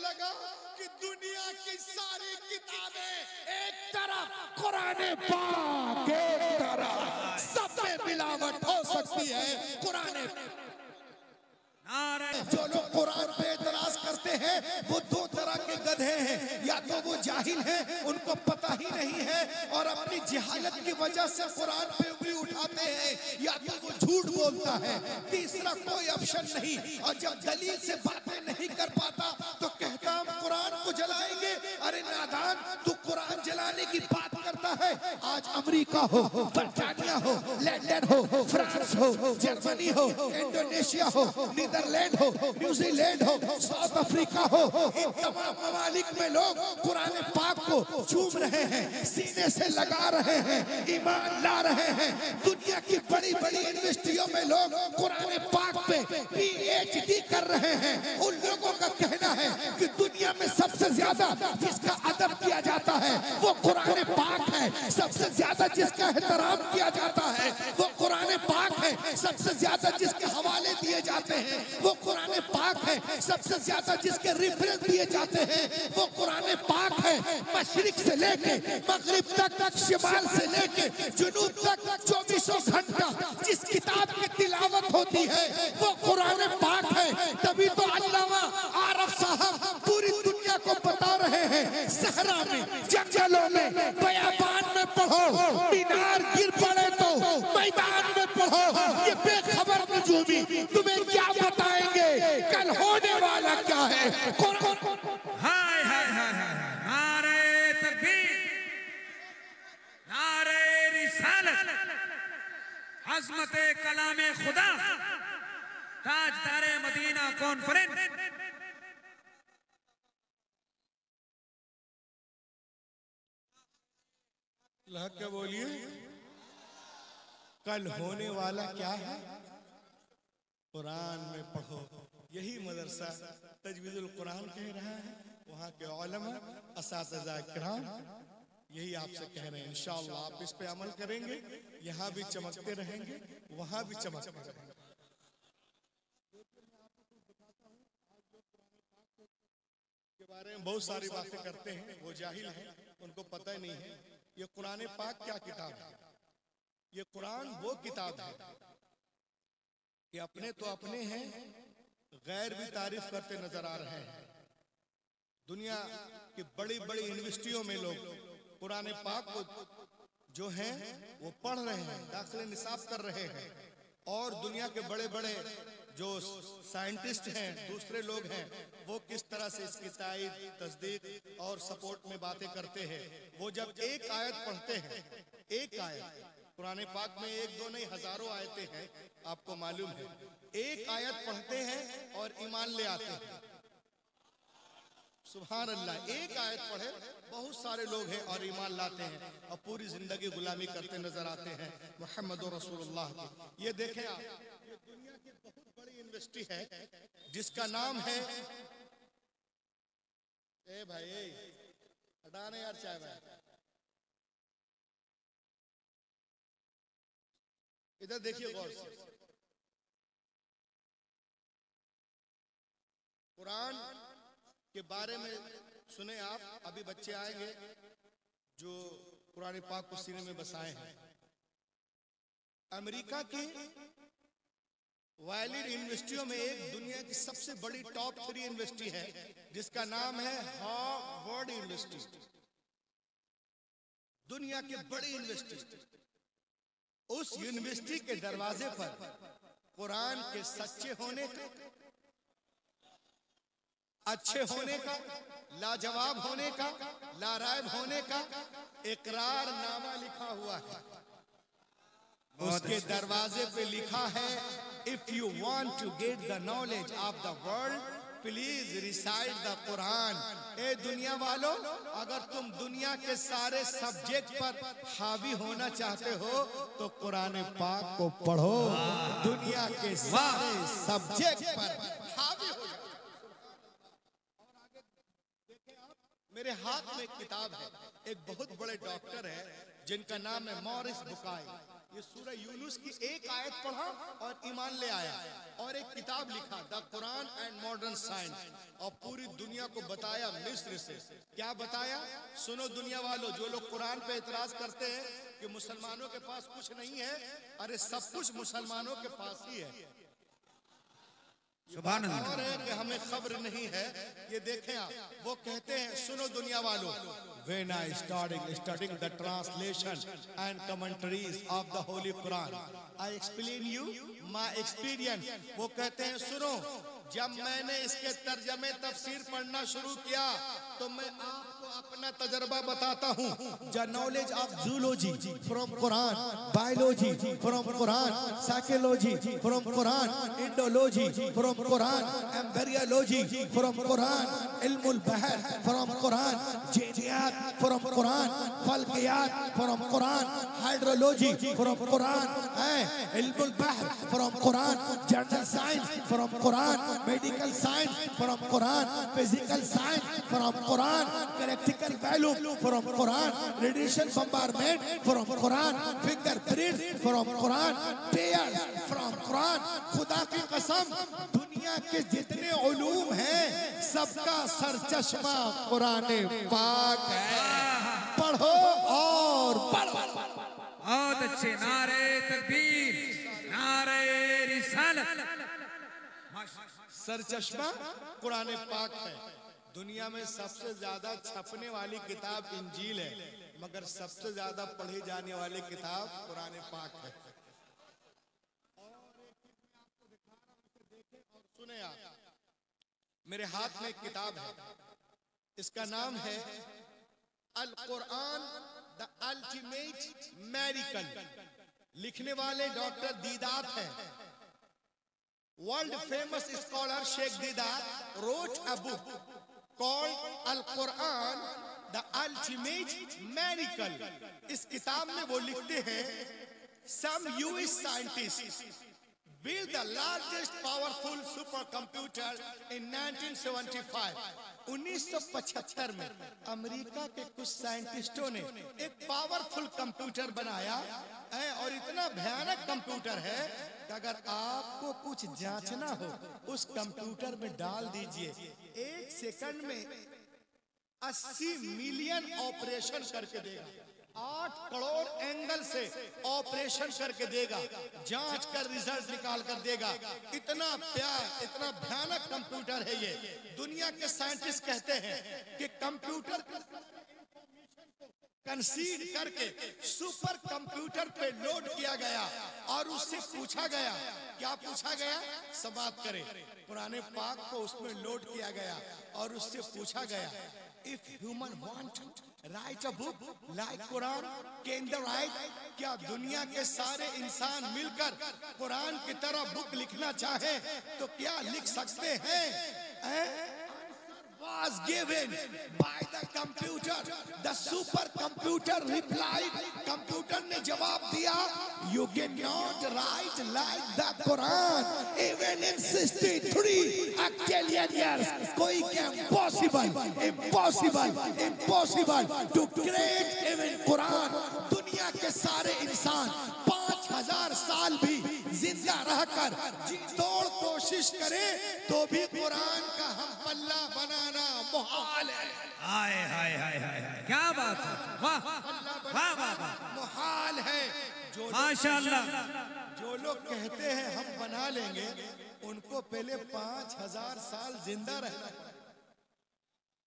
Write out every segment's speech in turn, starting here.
लगा कि दुनिया की सारी किताबें एक तरफ, कुरान पाक एक तरफ, सब में मिलावट हो सकती है। कुरान, जो लोग कुरान पे एतराज करते हैं वो दो तरह के गधे हैं, या तो वो जाहिल हैं, उनको पता ही नहीं है और अपनी जहालत की वजह से कुरान पे उंगली उठाते हैं, या तो वो झूठ बोलता है। तीसरा कोई ऑप्शन नहीं। और जब दलील से बातें नहीं कर पाता तो कहता हम कुरान को जलाएंगे। अरे नादान, तू कुरान जलाने की बात करता है। आज अमेरिका हो, बर्तानिया हो, लंदन हो, फ्रांस हो, जर्मनी हो, इंडोनेशिया हो, नीदरलैंड हो, न्यूजीलैंड हो, साउथ अफ्रीका हो, इन तमाम ममालिक में लोग कुरान पाक को चूम रहे हैं, सीने से लगा रहे हैं, ईमान ला रहे हैं। दुनिया की बड़ी बड़ी यूनिवर्सिटियों में लोग कुरान पाक पे PhD कर रहे हैं। उन लोगों का कहना है कि दुनिया में सबसे ज्यादा जिसका अदब किया जाता है वो कुरान पाक है। सबसे ज्यादा जिसका एहतराम किया जाता है वो कुरान पाक है। सबसे ज्यादा जिसके हवाले दिए जाते हैं वो कुरान पाक है। सबसे ज्यादा जिसके रेफरेंस दिए जाते हैं वो कुरान पाक है। मशरिक से लेके मगरिब तक, शिमाल से लेके जुनूब तक 24 घंटा जिस किताब की तिलावत होती है वो कुरान पाक है। तभी तो अल्लामा आरफ साहब पूरी दुनिया को बता रहे हैं, सहरा में, जंगलों में, बयाबान में पढ़ो, मीनार गिर पड़े तो मैदान में पढ़ो। ये बेखबर नजूमी तुम्हें क्या बताएंगे कल होने वाला क्या है। हाय हाय हाय हाय, नारे तकबीर, नारे रिसालत, अज़मते कलामे खुदा, ताजदारे मदीना कॉन्फ्रेंस। क्या बोलिए, कल होने वाला क्या है कुरान में पढ़ो। यही मदरसा तजवीजुल कुरान कह रहा है। वहाँ के उलमा, असातिज़ा किराम यही आपसे कह रहे हैं। इंशाअल्लाह आप इस पे अमल करेंगे, यहाँ भी चमकते रहेंगे, वहाँ भी चमकते रहेंगे। के बारे में बहुत सारी बातें करते हैं, वो जाहिल हैं, उनको पता ही नहीं है ये कुरान पाक क्या किताब है। ये कुरान वो किताब है कि अपने तो अपने हैं, गैर भी तारीफ करते नजर आ रहे हैं। दुनिया की बड़ी बड़ी यूनिवर्सिटियों में लोग कुरान पाक को जो हैं वो पढ़ रहे हैं, दाखिले निसाब कर रहे हैं। और दुनिया के बड़े बड़े जो साइंटिस्ट हैं, दूसरे लोग हैं, वो किस तरह से इसकी तायीद, तस्दीक और सपोर्ट में बातें करते हैं। वो जब एक आयत पढ़ते हैं, एक आयत कुरान पाक में एक दो नहीं हजारों आयतें हैं, आपको मालूम है। एक आयत पढ़ते हैं और ईमान ले आते हैं। सुभान अल्लाह, एक आयत पढ़े बहुत सारे लोग हैं और ईमान लाते हैं और पूरी जिंदगी गुलामी करते नजर आते हैं मुहम्मद रसूलुल्लाह की। ये देखें आप, ये दुनिया की बहुत बड़ी यूनिवर्सिटी है जिसका नाम है, ए भाई हटाने यार चाय भाई, इधर देखिए गौर से। कुरान के बारे में सुने आप, अभी बच्चे आएंगे जो कुरान पाक को सीने में बसाए हैं। अमेरिका की वायलिड यूनिवर्सिटियों में एक दुनिया की सबसे बड़ी टॉप 3 यूनिवर्सिटी है जिसका नाम है हार्वर्ड यूनिवर्सिटी। दुनिया की बड़ी यूनिवर्सिटी। उस यूनिवर्सिटी के दरवाजे पर कुरान के सच्चे होने का, अच्छे होने का, लाजवाब होने का, लारायब होने का इकरारनामा लिखा हुआ है। उसके दरवाजे पे लिखा है, if you want to get the knowledge of the world please recite the Quran. ए दुनिया वालों, अगर तुम दुनिया के सारे सब्जेक्ट पर हावी होना चाहते हो तो कुरान पाक को पढ़ो। दुनिया के सारे सब्जेक्ट पर हावी हो। मेरे हाथ में एक किताब है, एक बहुत बड़े डॉक्टर है जिनका नाम है मॉरिस बुकाई। ये सूरह यूनुस की एक आयत पढ़ा और ईमान ले आया और एक किताब लिखा, the Quran and modern science. और पूरी दुनिया को बताया मिस्र से। क्या बताया? सुनो दुनिया वालों, जो लोग कुरान पे एतराज करते हैं कि मुसलमानों के पास कुछ नहीं है, अरे सब कुछ मुसलमानों के पास ही है। सुभान अल्लाह। और है कि हमें खबर नहीं है, ये देखें आप, वो कहते हैं सुनो दुनिया वालों, when I studying the translation and commentaries of the Holy Quran, I explain you my experience। वो कहते हैं सुनो, जब मैंने इसके तर्जमे तफसीर पढ़ना शुरू किया तो मैं आपको अपना तजर्बा बताता हूँ। The knowledge of zoology from Quran, biology from Quran, psychology from Quran, Indology from Quran, embryology from Quran, इल्मुल बहर फ्रॉम कुरान, जीनियात फ्रॉम कुरान, फल्कियात from Quran, hydrology from Quran, इल्मुल बहर from Quran, general science from Quran, medical science from Quran, physical science from Quran, practical value from Quran, radiation bombardment from Quran, fingerprint from Quran, pair from Quran. खुदा की कसम, दुनिया के जितने उलूम हैं सबका सरचश्मा कुरान पाक है। पढ़ो और पढ़ो। बहुत अच्छे। नारे तकबीर, नारे रिसालत। सरचश्मा कुरान पाक है। दुनिया में सबसे ज्यादा छपने वाली किताब इंजील है, मगर सबसे ज्यादा पढ़ी जाने वाली किताब कुरान पाक है। और सुने आप, मेरे हाथ में एक किताब है, इसका नाम है अल कुरान द अल्टीमेट मेरिकल। लिखने वाले डॉक्टर दीदात हैं। World famous scholar Sheikh Didat wrote a book called Al-Quran, the Ultimate Miracle। इस किताब में वो लिखते हैं, some US scientists built the largest powerful supercomputer in 1975। 1975 में अमेरिका के कुछ साइंटिस्टों ने एक पावरफुल कंप्यूटर बनाया है, और इतना भयानक कंप्यूटर है कि अगर आपको कुछ जांचना हो उस कंप्यूटर में डाल दीजिए, 1 सेकंड में 80 मिलियन ऑपरेशन करके देगा। 8 करोड़ एंगल से ऑपरेशन करके देगा, जांच कर रिजल्ट निकाल कर देगा। इतना इतना भयानक कंप्यूटर है ये। दुनिया के साइंटिस्ट कहते हैं कि कंप्यूटर कंसीड करके सुपर कंप्यूटर पे लोड किया गया और उससे पूछा गया, क्या पूछा गया? समाप्त करें। कुरान पाक को उसमें लोड किया गया और उससे पूछा गया, if human want right a book like Quran can the right? क्या दुनिया के सारे इंसान मिलकर कुरान की तरह बुक लिखना चाहे तो क्या लिख सकते हैं? Was given by the computer. The supercomputer replied, computer ने जवाब दिया, you cannot write like the Quran even in 63 octillion years। कोई क्या impossible to create even Quran। दुनिया के सारे इंसान 5000 साल भी जिंदा रहकर जी तोड़ कोशिश करें तो भी कुरान का हम पल्ला बनाना मुहाल है। हाय हाय हाय हाय, क्या बात है, वाह वाह वाह, मुहाल है। माशाअल्लाह। जो लोग कहते हैं हम बना लेंगे, उनको पहले 5000 साल जिंदा रहना पड़ेगा।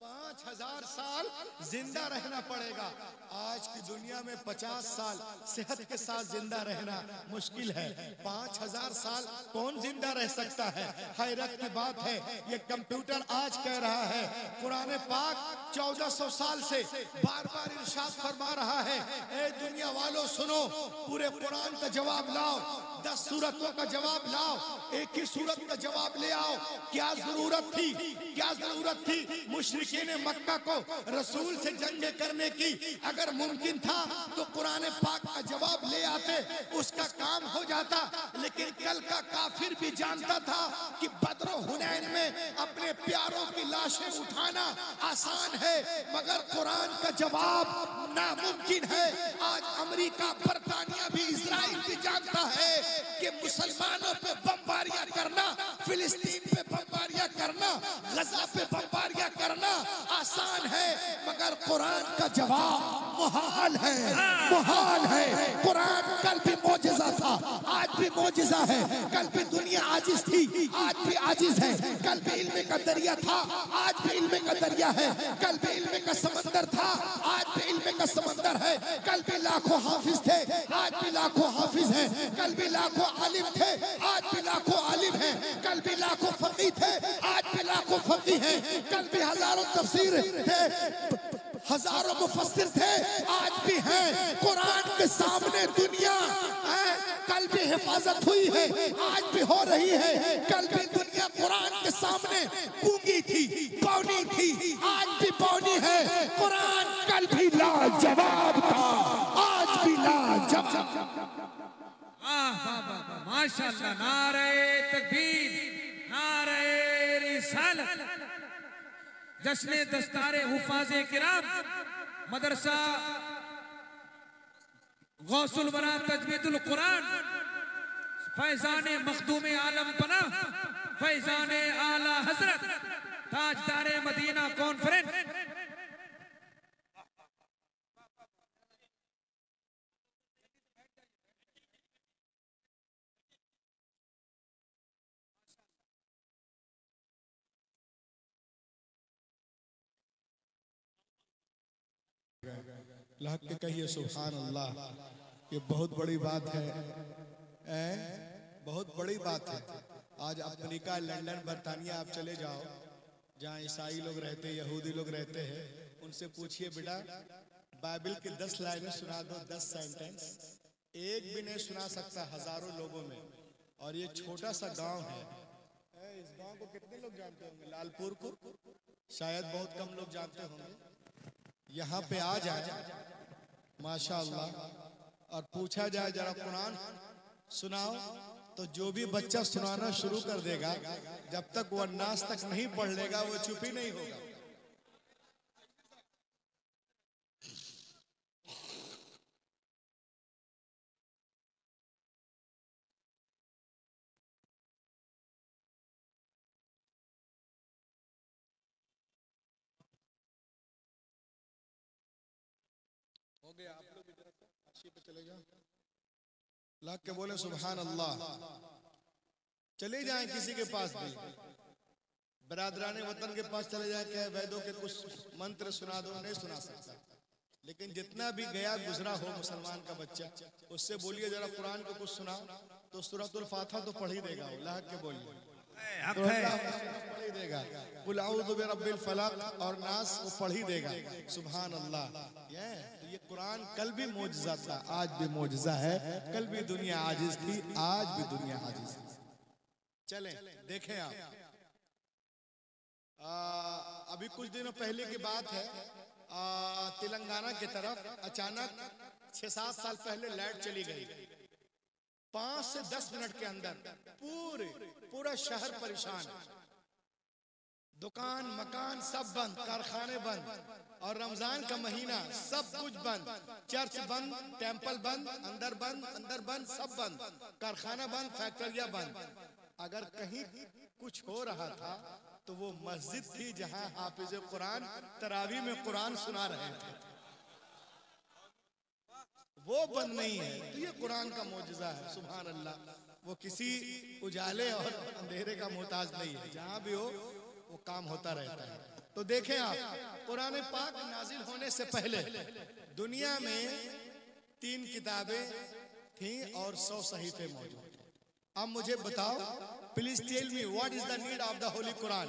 5000 साल जिंदा रहना पड़ेगा। आज की दुनिया में 50 साल सेहत के साथ जिंदा रहना मुश्किल है। 5000 साल कौन जिंदा रह सकता है? हैरत की बात है, ये कंप्यूटर आज कह रहा है। कुरान पाक 1400 साल से बार बार इरशाद फरमा रहा है, ए दुनिया वालों सुनो, पूरे कुरान का जवाब लाओ, 10 सूरतों का जवाब लाओ, एक ही सूरत का जवाब ले आओ। क्या जरूरत थी, क्या जरूरत थी मुशरिकीन मक्का को रसूल से जंग करने की? अगर मुमकिन था तो कुरान पाक का जवाब ले आते, उसका काम हो जाता। लेकिन कल का काफिर भी जानता था कि बद्र हुनैन में अपने प्यारों की लाशें उठाना आसान है, मगर कुरान का जवाब नामुमकिन है। आज अमेरिका, बरतानिया भी, इजराइल भी जानता है कि मुसलमानों पे बमबारियां करना, फिलिस्तीन पे बमबारियां बमबारियां करना, गजा पे बमबारियां करना आसान है, मगर कुरान का जवाब मुहाल है, मुहाल है। कुरान कल भी मौजिज़ा था, आज भी मौजिज़ा है। कल भी दुनिया आजिज थी, आज भी आजिज है। कल भी इल्म का दरिया था, आज भी इल्म का दरिया है। कल भी इल्म का समंदर था, आज भी इल्म का समंदर है। कल भी लाखों हाफिज थे, आज भी लाखों हाफिज हैं। कल भी लाखों आलिम थे, आज भी लाखों आलिम हैं। कल भी लाखों फकीह थे, आज भी लाखों फकीह हैं। कल भी हजारों तफसीर थे, हजारों मुफस्सिर थे, आज भी हैं। कुरान के सामने दुनिया है, कल भी हिफाजत हुई है, आज भी हो रही है। कल भी दुनिया कुरान के सामने गूंगी थी, बौनी थी, आज भी बौनी है। कुरान कल भी लाजवाब था, आज भी लाजवाब। माशाअल्लाह, नारे तकबीर, नारे रिसालत। जश्न दस्तारे हुफाज़े किराम मदरसा गौसुल वरा तजवीदुल कुरान फैजाने मखदूम आलम पना फैजाने आला हजरत ताजदारे मदीना कॉन्फ्रेंस लाख के कहिए सुभान अल्लाह। ये बहुत बड़ी बात है, बहुत बड़ी बात है। आज अमेरिका, लंदन, बर्तानिया आप चले जाओ, जहाँ ईसाई लोग रहते हैं, यहूदी लोग रहते हैं, उनसे पूछिए बेटा बाइबल के 10 लाइनें सुना दो, 10 सेंटेंस। एक भी नहीं सुना सकता हजारों लोगों में। और ये छोटा सा गांव है। इस गांव को कितने लोग जानते होंगे? लालपुर को शायद बहुत कम लोग जानते होंगे। यहाँ पे आ जाए माशाअल्लाह और पूछा जाए जरा कुरान सुनाओ, तो जो भी बच्चा सुनाना शुरू कर देगा, जब तक वो अन्नास तक नहीं पढ़ लेगा वो चुप ही नहीं होगा। हो गया, आप लोग इधर अच्छी पे चले जाओ, लाख के बोले सुभान अल्लाह। चले जाएं किसी के पास भी, बरादराने वतन के पास चले जाएं, क्या वैदों के कुछ मंत्र सुना दो, नहीं सुना सकता। लेकिन जितना भी गया गुजरा हो मुसलमान का बच्चा, उससे बोलिए जरा कुरान को कुछ सुना, तो सूरतुल फातिहा तो पढ़ ही देगा वो। लाख के बोलिए तो पढ़ ही देगा। कुल औज़ु बिरब्बिल फलक और नास वो पढ़ ही देगा। सुभान अल्लाह। ये कुरान कल भी मौजिज़ा था, आज भी मौजिज़ा है। कल भी दुनिया आजिज थी, आज भी दुनिया आजिज है। चलें देखें आप, अभी कुछ दिनों पहले की बात है, तेलंगाना की तरफ अचानक 6-7 साल पहले लाइट चली गई। 5 से 10 मिनट के अंदर पूरा शहर परेशान, दुकान मकान सब बंद, कारखाने बंद, और रमजान का महीना सब कुछ बंद, चर्च बंद, टेंपल बंद, अंदर बंद, सब बंद, कारखाना बंद, फैक्ट्रियां बंद। अगर कहीं कुछ हो रहा था तो वो मस्जिद थी जहां हाफिज कुरान तरावी में कुरान सुना रहे थे, वो बंद नहीं है। तो ये कुरान का मौजिज़ा है। सुभान अल्लाह। वो किसी उजाले और अंधेरे का मोहताज नहीं है, जहां भी हो वो काम होता रहता है। तो देखें आप, कुरान पाक नाजिल होने से पहले दुनिया में 3 किताबें थीं और 100 सहीफे मौजूद थे। अब मुझे बताओ, please tell me what is the need of the holy Quran.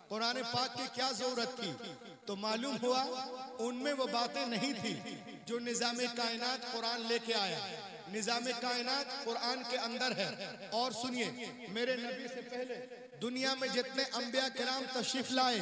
Quran पाक की क्या जरूरत थी? तो मालूम हुआ उनमें वो बातें नहीं थी जो निज़ाम कायनात कुरान लेके आया। निज़ाम कायनात कुरान के अंदर है। और सुनिए, मेरे नबी से पहले दुनिया में जितने अंबिया किराम तशरीफ लाए,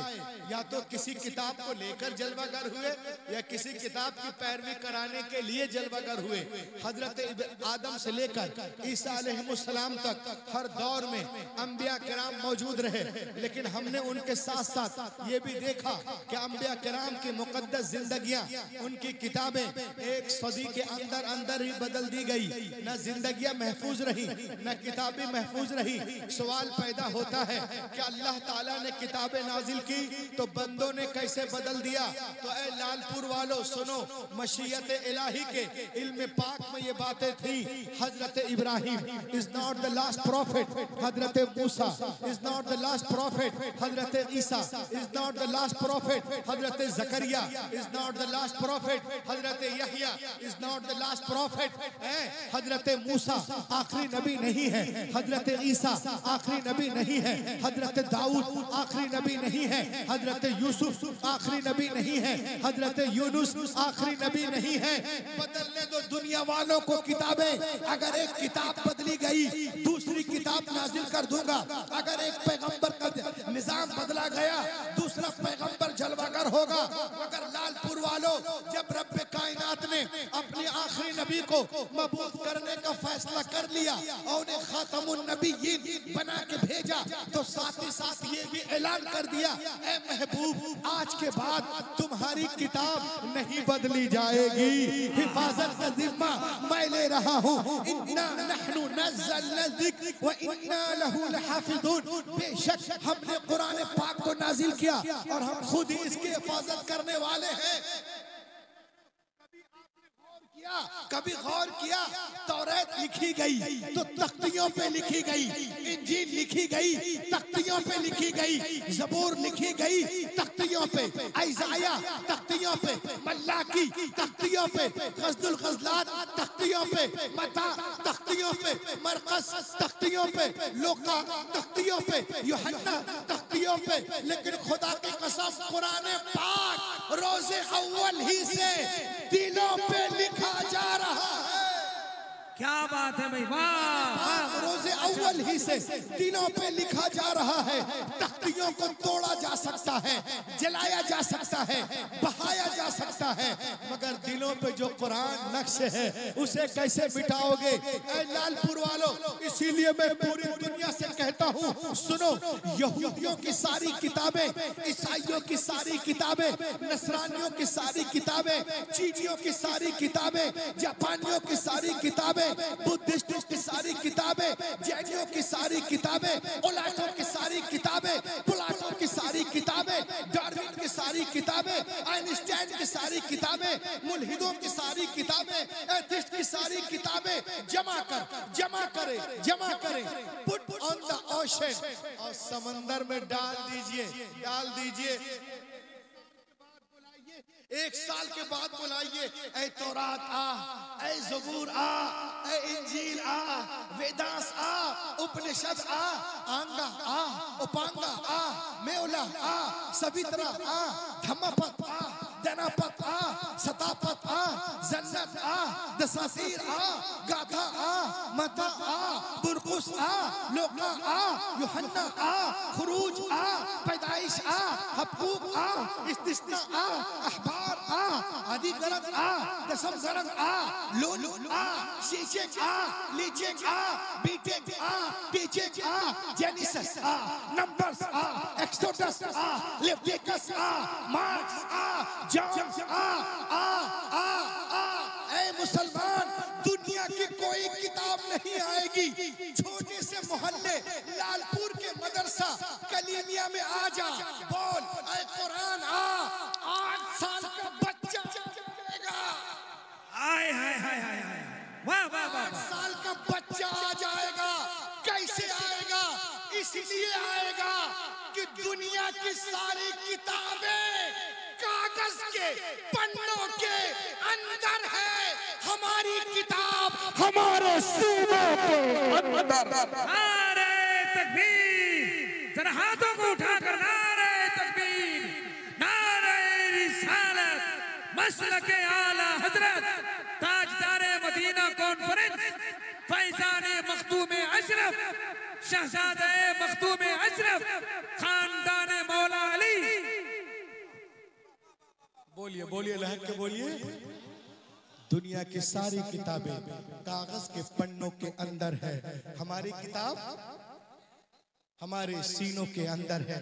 या तो किसी किताब को लेकर जलवागर हुए या किसी किताब की पैरवी कराने के लिए जलवागर हुए। हजरत आदम से लेकर ईसा अलैहिस्सलाम तक हर दौर में अंबिया किराम मौजूद रहे। लेकिन हमने उनके साथ साथ ये भी देखा कि अंबिया किराम की मुकद्दस जिंदगियां, उनकी किताबें एक सदी के अंदर ही बदल दी गई। न जिंदगियां महफूज रही, न किताबें महफूज रही। सवाल पैदा होता है कि अल्लाह ताला ने किताबें नाजिल की तो बंदों ने कैसे बदल दिया। तो ए लालपुर वालों सुनो, मशीयत इलाही के इल्म पाक में ये बातें थी। Hazrat Ibrahim is not the last prophet, Hazrat Musa is not the last prophet, Hazrat Isa is not the last prophet, Hazrat Zakariya is not the last prophet, Hazrat Yahya is not the last prophet. Hazrat Musa आखिरी नबी नहीं है, हजरत ईसा आखिरी नबी नहीं है, हजरत दाऊद आखिरी नबी नहीं है, हजरत यूसुफ आखिरी नबी नहीं है, हजरत यूनुस आखिरी नबी नहीं है। बदलने दो दुनिया वालों को किताबें। अगर एक किताब बदली गई दूसरी किताब नाजिल कर दूंगा। अगर एक पैगंबर का निजाम बदला गया दूसरा पैगंबर जलवागर होगा। मगर लालपुर वालों, जब रब कायनात ने अपने आखिरी नबी को मबूस करने का फैसला कर लिया और उन्हें खातमुन नबीयीन बना के भेजा तो साथ ही साथ ये भी ऐलान कर दिया, ऐ महबूब आज के बाद तुम्हारी किताब नहीं बदली जाएगी। हिफाजत का जिम्मा मैं ले रहा हूँ। इन्ना नहनु नज़्ज़लना ज़िक्र व इन्ना लहू लहाफ़िज़ून। बेशक हमने कुरान पाक को नाजिल किया और हम खुद ही इसकी हिफाजत करने वाले हैं। कभी गौर किया तौरात लिखी गई तो तख्तियों पे लिखी गई, इंजील लिखी गई तख्तियों पे लिखी गई, ज़बूर लिखी गई तख्तियों पे, इज़ाया तख्तियों पे, मल्लाकी तख्तियों पे, ग़ज़्दुल ग़ज़लात तख्तियों पे, मता तख्तियों पे, मरक़स तख्तियों पे, लूका तख्तियों पे, यूहन्ना तख्तियों पे। लेकिन खुदा की कसम कुरान पाक रोज़े अव्वल ही से दिलों पे लिखा जा रहा है। क्या बात है भाई, वाह। रोज़े अव्वल ही से दिलों पे लिखा जा रहा है। तख्तियों को तोड़ा जा सकता है, जलाया जा सकता है, बहाया जा सकता है, मगर दिलों पे जो कुरान नक्श है उसे कैसे मिटाओगे? ऐ लालपुर वालों, इसीलिए मैं पूरी दुनिया से कहता हूँ, सुनो, यहूदियों की सारी किताबें, ईसाइयों की सारी किताबें, नसरानियों की सारी किताबें, चीनियों की सारी किताबें, जापानियों की सारी किताबें, बुद्धिस्टों की सारी किताबें, जैनियों की सारी किताबें, ओलाटों की सारी किताबें, प्लाटो की सारी किताबें, डार्विन की सारी किताबें, आइंस्टाइन की सारी किताबें, मुल्हिदों की सारी किताबें, एथिस्ट की सारी किताबें जमा करें, पुट ऑन द ओशन, और समंदर में डाल दीजिए। एक साल के बाद बुलाइए, ऐ तौरात आ, ऐ ज़बूर आ, ऐ इंजील आ, वेदास आ, उपनिषद आ, आंगा आ, उपांगा आ, मेउला आ, सवित्रा आ, धम्मपद आ, दनापद आ, सतापद आ, जन्नत आ, दसासीर आ, गाथा आ, मता आ, बुरकुस आ, लोका आ, यूहन्ना आ, खुरूज आ, पैदाइश आ, हबकूक आ, इस्तिस्ना आ, अहबार आ, अधिकरण आ, दसम गरण आ, लोल आ, शीशेक आ, लीचेक आ, बीटेक आ, पीचेक आ, जेनिसस आ, नंबर्स आ, एक्सोडस आ, लेविटिकस आ, मार्क्स आ, जॉन आ। ऐ मुसलमान, दुनिया की कोई किताब नहीं आएगी। छोटे से मोहल्ले लालपुर के मदरसा कलीमिया में आ जा, बोल ऐ कुरान आ, 8 साल का बच्चा जाएगा। हाय हाय हाय हाय, वाह वाह वाह। 8 साल का बच्चा आ जाएगा। कैसे आएगा? इसलिए आएगा कि दुनिया की सारी किताबें कागज के पन्नों के अंदर है, हमारी किताब हमारे सीने के अंदर। नारे तकबीर, जरा हाथों को उठाकर नारे तकबीर, नारे रिसालत, मसलके आला हजरत ताजदारे मदीना कॉन्फ्रेंस, फैजाने मखदूमे अशरफ, शहजादे मखदूमे अशरफ, खानदाने मौला अली। बोलिए लहक के बोलिए। दुनिया की सारी किताबें कागज के पन्नों के अंदर है, हमारी किताब हमारे सीनों के अंदर है।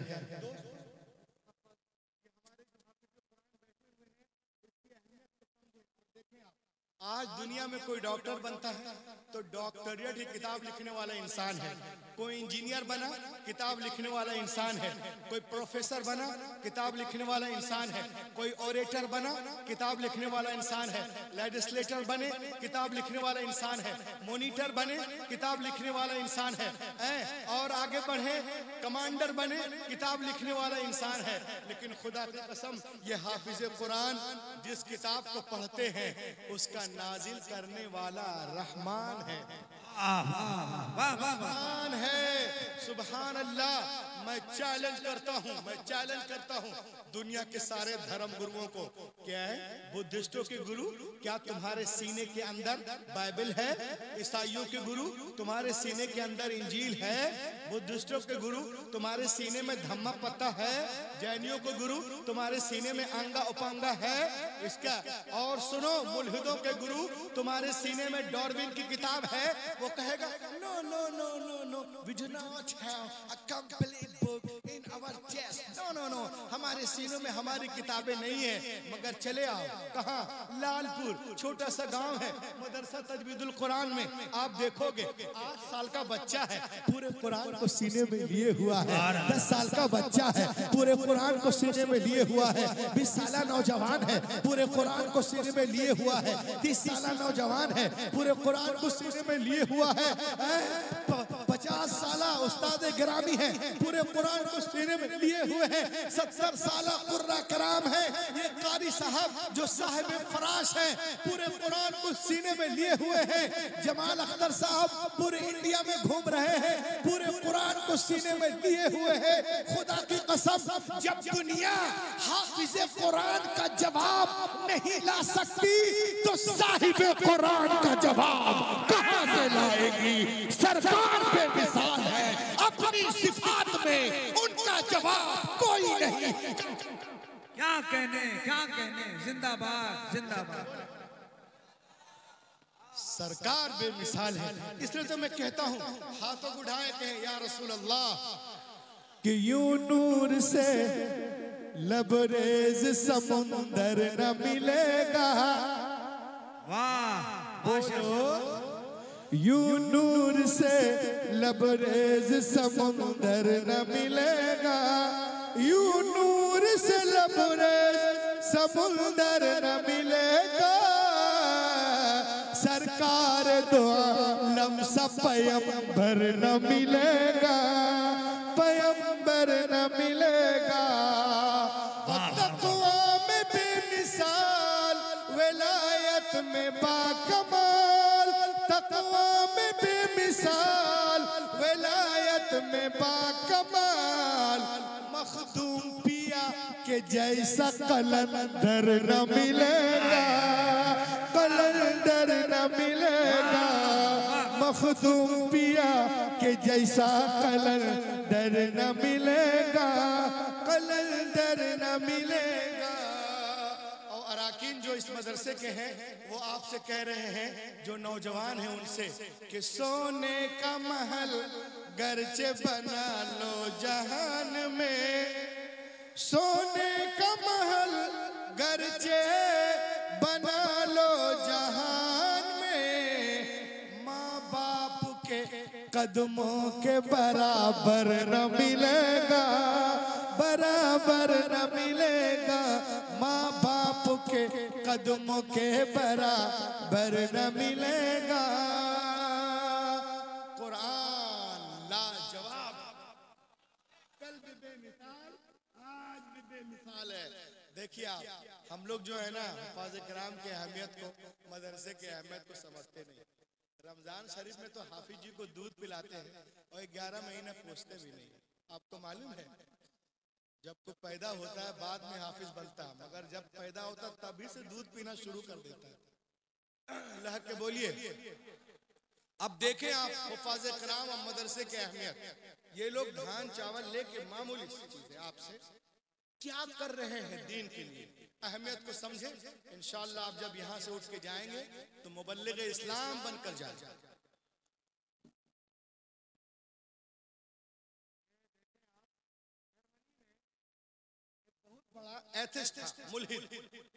आज दुनिया में कोई डॉक्टर बनता है तो डॉक्टरेट की किताब लिखने वाला इंसान है। कोई इंजीनियर बना, किताब लिखने वाला इंसान है। कोई प्रोफेसर बना, किताब लिखने वाला इंसान है। कोई ओरेटर बना, किताब लिखने वाला इंसान है। लेजिस्लेटर बने, किताब लिखने वाला इंसान है। मॉनिटर बने, किताब लिखने वाला इंसान है। और आगे बढ़े, कमांडर बने, किताब लिखने वाला इंसान है। लेकिन खुदा की कसम, ये हाफिज कुरान जिस किताब को पढ़ते हैं उसका नाजिल करने वाला रहमान है। रहमान है। सुभान अल्लाह। मैं चैलेंज करता हूँ दुनिया के सारे धर्म गुरुओं को। क्या है? बुद्धिस्टों के गुरु, क्या तुम्हारे सीने के अंदर बाइबल है? ईसाइयों के गुरु, तुम्हारे सीने के अंदर इंजील है? बुद्धिस्टों के गुरु, तुम्हारे सीने में धम्मा पत्ता है? जैनियों के गुरु, तुम्हारे सीने में अंगा उपांगा है? इसका और सुनो, मुल्हिदों के गुरु, तुम्हारे सीने में डार्विन की किताब है? वो कहेगा no no no no no, we do not have a complete book in our chest. No no no, हमारे सीनों में हमारी किताबें नहीं है। मगर चले आओ कहाँ? लालपुर, छोटा सा गांव है, मदरसा तजवीदुल कुरान में आप देखोगे 8 साल का बच्चा है, पूरे कुरान को सीने में लिए हुआ है। 10 साल का बच्चा है, पूरे कुरान को सीने में लिए हुआ है। 20 साल नौजवान है, पूरे कुरान को सीने में लिए हुआ है। 30 साल नौजवान है, पूरे कुरान को सीने में लिए हुआ है। 50 साल उस्ताद गिरामी है, पूरे कुरान को सीने में लिए हुए हैं। 70 साल कुर्रा कराम है, ये कारी साहब जो साहिब फराश है, पूरे कुरान को सीने में लिए हुए हैं। जमाल अख्तर साहब पूरे इंडिया में घूम रहे हैं, पूरे कुरान को सीने में लिए हुए हैं। खुदा की कसम, जब दुनिया हाफिज कुरान का जवाब नहीं ला सकती तो साहिब कुरान का जवाब कहां से लाएगी? सरकार बेमिसाल है, अपनी सिफात में उनका जवाब कोई नहीं। क्या कहने, क्या कहने। जिंदाबाद, जिंदाबाद। सरकार बेमिसाल है। इसलिए तो मैं कहता हूँ, हाथों को उठाए कहें या रसूल अल्लाह, कि यूं नूर से लबरेज समुंदर न मिलेगा। वाह, बोलो, यूं नूर से लबरेज समुंदर न मिलेगा। यूं नूर से लबरेज समुंदर न मिलेगा। सरकार दो आलम सा पैगंबर न मिलेगा, पैगंबर न मिलेगा। तक़वा में बेमिसाल, विलायत में बाकमाल। तक़वा में बेमिसाल, विलायत में बाकमाल। मखदूम पिया के जैसा कलंदर न मिलेगा, कलंदर न मिलेगा। मखदूम पिया के जैसा कलंदर न मिलेगा, कलंदर न मिलेगा। और अराकीन जो इस मदरसे के हैं वो आपसे कह रहे हैं, जो नौजवान हैं उनसे, कि सोने का महल गरचे बना लो जहान में। सोने का महल गरचे बना लो जहान में। माँ बाप के कदमों के बराबर न मिलेगा, बराबर न मिलेगा। माँ बाप के कदमों के बराबर न मिलेगा। कुरान लाजवाब, कल भी बेमिसाल, आज भी बेमिसाल है। देखिए आप, हम लोग जो है ना, हिफाज़ किराम की अहमियत को, मदरसे की अहमियत को समझते नहीं। रमजान शरीफ में तो हाफिज जी को दूध पिलाते हैं और 11 महीने पोसते भी नहीं। आपको मालूम है, जब कोई पैदा होता है बाद में हाफिज बनता है, मगर जब पैदा होता है तभी से दूध पीना शुरू कर देता है। अल्लाह के बोलिए। अब देखें आप हिफाज़ किराम और मदरसे की अहमियत। ये लोग धान चावल लेके मामूली चीजें आपसे क्या कर रहे हैं दीन के लिए, अहमियत को समझे। इंशाअल्लाह आप जब यहाँ से उठ के जाएंगे तो मुबल्लिग इस्लाम बनकर जाएंगे। बहुत बड़ा एथिस्ट था, मुल्हिद,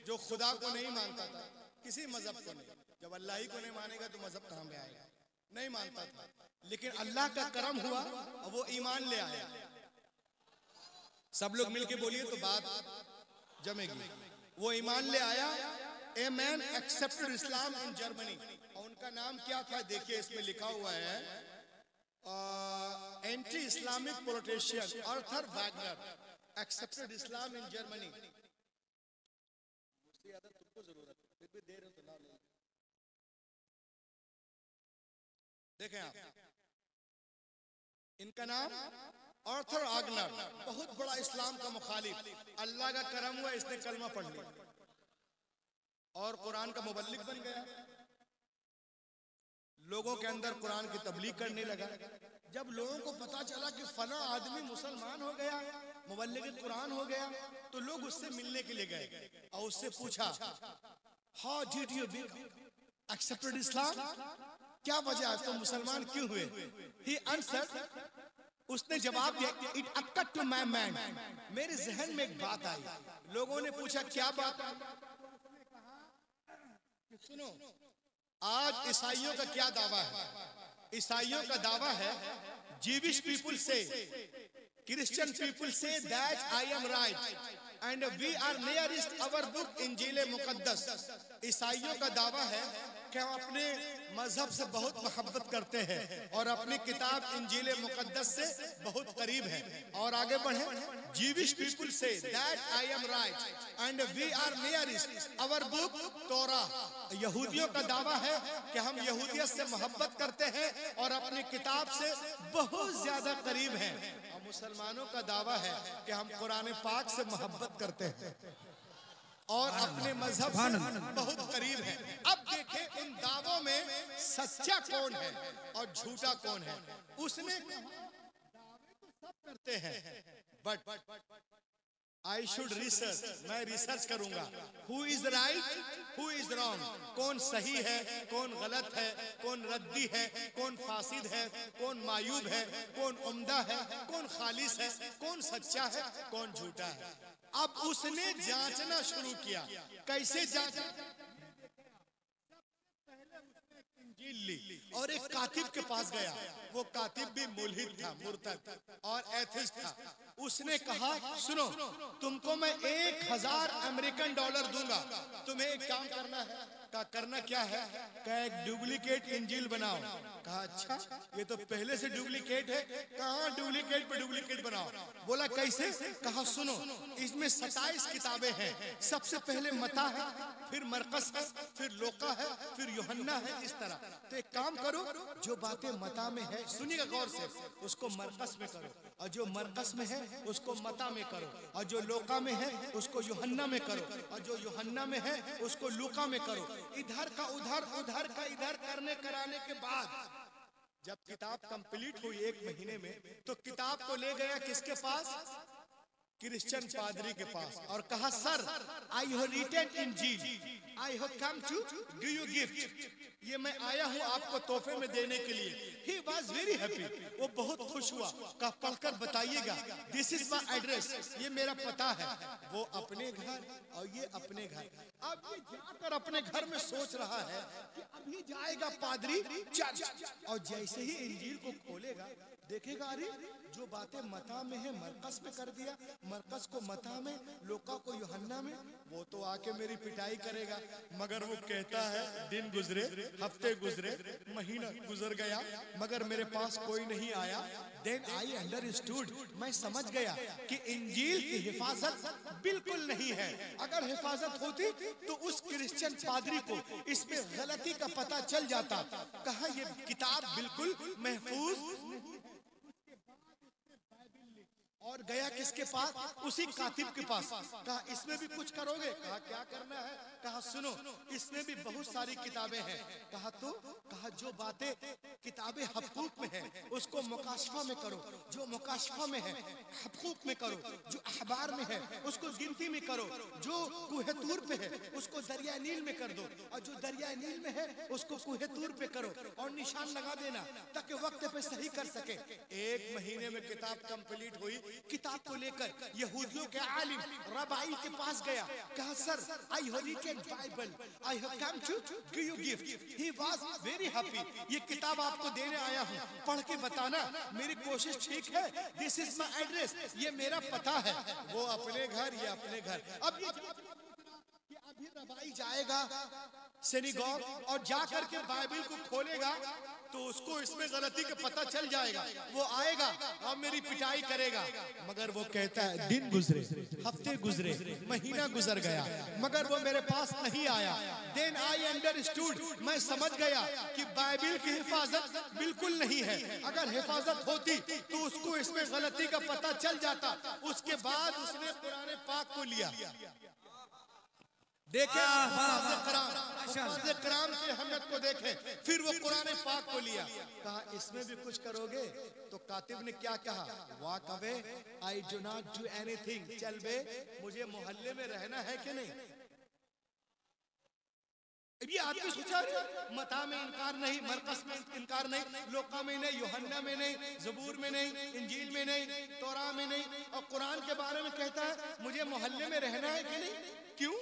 जो खुदा को नहीं मानता था, किसी मजहब को नहीं। जब अल्लाह ही को नहीं मानेगा तो मजहब कहाँ में आएगा? नहीं मानता था, लेकिन अल्लाह का करम हुआ और वो ईमान ले आया। सब लोग मिलके बोलिए तो बात जमेगी। वो ईमान ले आया। A man accepted Islam in Germany. और उनका नाम क्या था देखिए, इसमें लिखा हुआ है anti Islamic politician Arthur Wagner accepted Islam in Germany. मुझसे ज्यादा तुमको जरूरत है, फिर भी दे रहे हो तो ना लो। देखें आप, इनका नाम आर्थर वैगनर, बहुत बड़ा इस्लाम का मुखालिफ। अल्लाह का करम हुआ, इसने कलमा पढ़ लिया और कुरान का मुबल्लिग बन गया। लोगों के अंदर कुरान की तबलीग करने लगा। जब लोगों को पता चला कि फला आदमी मुसलमान हो गया, मुबल्लिग कुरान हो गया, तो लोग उससे मिलने के लिए गए और उससे पूछा, हाउ डिड यू एक्सेप्टेड इस्लाम? क्या वजह है, तुम मुसलमान क्यों हुए? ही आंसर्ड, उसने जवाब दिया, इट अक्कर्ड टू माय माइंड, मेरे जहन में एक बात आई। लोगों ने पूछा क्या बात? सुनो, आज ईसाइयों का क्या दावा है? ईसाइयों का दावा है, जीविश पीपुल से, क्रिश्चियन पीपुल से that I am right and we are nearest our book Injil मुकद्दस। ईसाइयों का दावा है कि हम अपने मजहब से बहुत मोहब्बत करते हैं और अपनी किताब इंजील मुकद्दस से बहुत करीब है। और आगे बढ़े, जीविश पीपुल से that I am right and we are nearest our book Torah. यहूदियों का दावा है कि हम यहूदियत से मोहब्बत करते हैं और अपनी किताब से बहुत ज्यादा करीब हैं। और मुसलमानों का दावा है कि हम कुरान पाक से मोहब्बत करते हैं और अपने मजहब से बहुत करीब है। अब देखें इन दावों में सच्चा कौन है और झूठा कौन है। उसने दावे तो सब करते हैं, बट आई शुड रिसर्च, मैं रिसर्च करूंगा, who is right who is wrong, कौन सही है कौन गलत है, कौन रद्दी है कौन फासिद है, कौन मायूब है कौन उम्दा है, कौन खालिस है कौन सच्चा है कौन झूठा है। अब उसने जांचना शुरू किया। कैसे जांचा? पहले उसने एक इंजील ली और एक कातिब के पास गया। वो कातिब भी मुल्हिद था, मुर्तद और एथिस्ट था। उसने कहा, सुनो, तुमको मैं 1000 अमेरिकन डॉलर दूंगा, तुम्हें एक काम करना है। कहा करना क्या है? कहा एक डुप्लीकेट इंजील बनाओ। कहा अच्छा, ये तो पहले से डुप्लीकेट है। कहा डुप्लीकेट पे डुप्लीकेट बनाओ। बोला कैसे? कहा सुनो, इसमें 27 किताबें हैं। सबसे पहले मत्ता है, फिर मरकस है, फिर लोका है, फिर यूहन्ना है, इस तरह। तो एक काम करो, जो बातें मत्ता में है, सुनिएगा गौर से, उसको मरकस में करो, और जो मरकस में है उसको मत्ता में करो, और जो लोका में है उसको यूहन्ना में करो, और जो यूहन्ना में है उसको लूका में करो। इधर का उधर, उधर का इधर करने कराने के बाद जब किताब कंप्लीट हुई 1 महीने में, तो किताब को ले गया किसके पास? क्रिश्चियन पादरी के पास, और कहा sir I have written Injil, I have come to do you gift, ये मैं आया हूँ आपको तोहफे में देने के लिए। ही वॉज वेरी हैप्पी, वो बहुत खुश हुआ। कहा पढ़कर बताइएगा, दिस इज माई एड्रेस, ये मेरा पता है। वो अपने घर और ये अपने घर। अब ये जाकर अपने घर में सोच रहा है कि अभी जाएगा पादरी चर्च, और जैसे ही इंजील को खोलेगा देखेगा, अरे जो बातें मत्ता में है मरकस में कर दिया, मरकस को मत्ता में, लोका को यूहन्ना में। वो तो आके मेरी पिटाई करेगा। मगर वो कहता है दिन गुजरे, हफ्ते गुजरे, महीना गुजर गया, मगर मेरे पास कोई नहीं आया। देन आई अंडरस्टूड, मैं समझ गया कि इंजील की हिफाजत बिल्कुल नहीं है। अगर हिफाजत होती तो उस क्रिश्चियन पादरी को इसमें गलती का पता चल जाता। कहा ये किताब बिल्कुल महफूज। और गया किसके पास? उसी कातिब के पास। कहा इसमें भी कुछ करोगे? कहा क्या करना है? कहा सुनो, इसमें भी बहुत सारी किताबें हैं। कहा तो? कहा जो बातें किताबें हक़ूक़ में है उसको मुकाशफा में करो, जो मुकाशफा में है हक़ूक़ में करो, जो अखबार में है उसको गिनती में करो, जो कुहे तूर पे है उसको दरिया नील में कर दो, और जो दरिया नील में है उसको कुहे तूर पे करो, और निशान लगा देना ताकि वक्त पे सही कर सके। 1 महीने में किताब कंप्लीट हुई किताब को लेकर यहूदियों के आलिम रबाई के पास गया, कहा sir I have read Bible, I have come to give you gift. He was very happy, ये किताब आपको देने आया हूँ, पढ़ के बताना मेरी कोशिश ठीक है, दिस इज माय एड्रेस, ये मेरा पता है। वो अपने घर, ये अपने घर। अब ये कि अभी रबाई जाएगा सिनेगॉग और जाकर के बाइबल को खोलेगा तो उसको इसमें गलती का पता चल जाएगा, वो आएगा और मेरी पिटाई करेगा। मगर वो कहता है दिन गुजरे, हफ्ते गुजरे, महीना गुजर गया, मगर वो मेरे पास नहीं आया। देन आई अंडरस्टूड, मैं समझ गया कि बाइबल की हिफाजत बिल्कुल नहीं है। अगर हिफाजत होती तो उसको इसमें गलती का पता चल जाता। उसके बाद उसने कुरान पाक को लिया। देखे कराम की अहमियत को देखे, फिर वो कुरान पाक को लिया, कहा इसमें भी कुछ करोगे? तो कातिब ने क्या कहा, walk away, I do not do anything, चल बे, मुझे मोहल्ले में रहना है कि नहीं। ये आदमी सोचा मता में इनकार नहीं, मरकस में इनकार नहीं, लोका में नहीं, यूहन्ना में नहीं, जबूर में नहीं, इंजील में नहीं, तौरा में नहीं, और कुरान के बारे में कहता है मुझे मोहल्ले में रहना है कि नहीं। क्यों?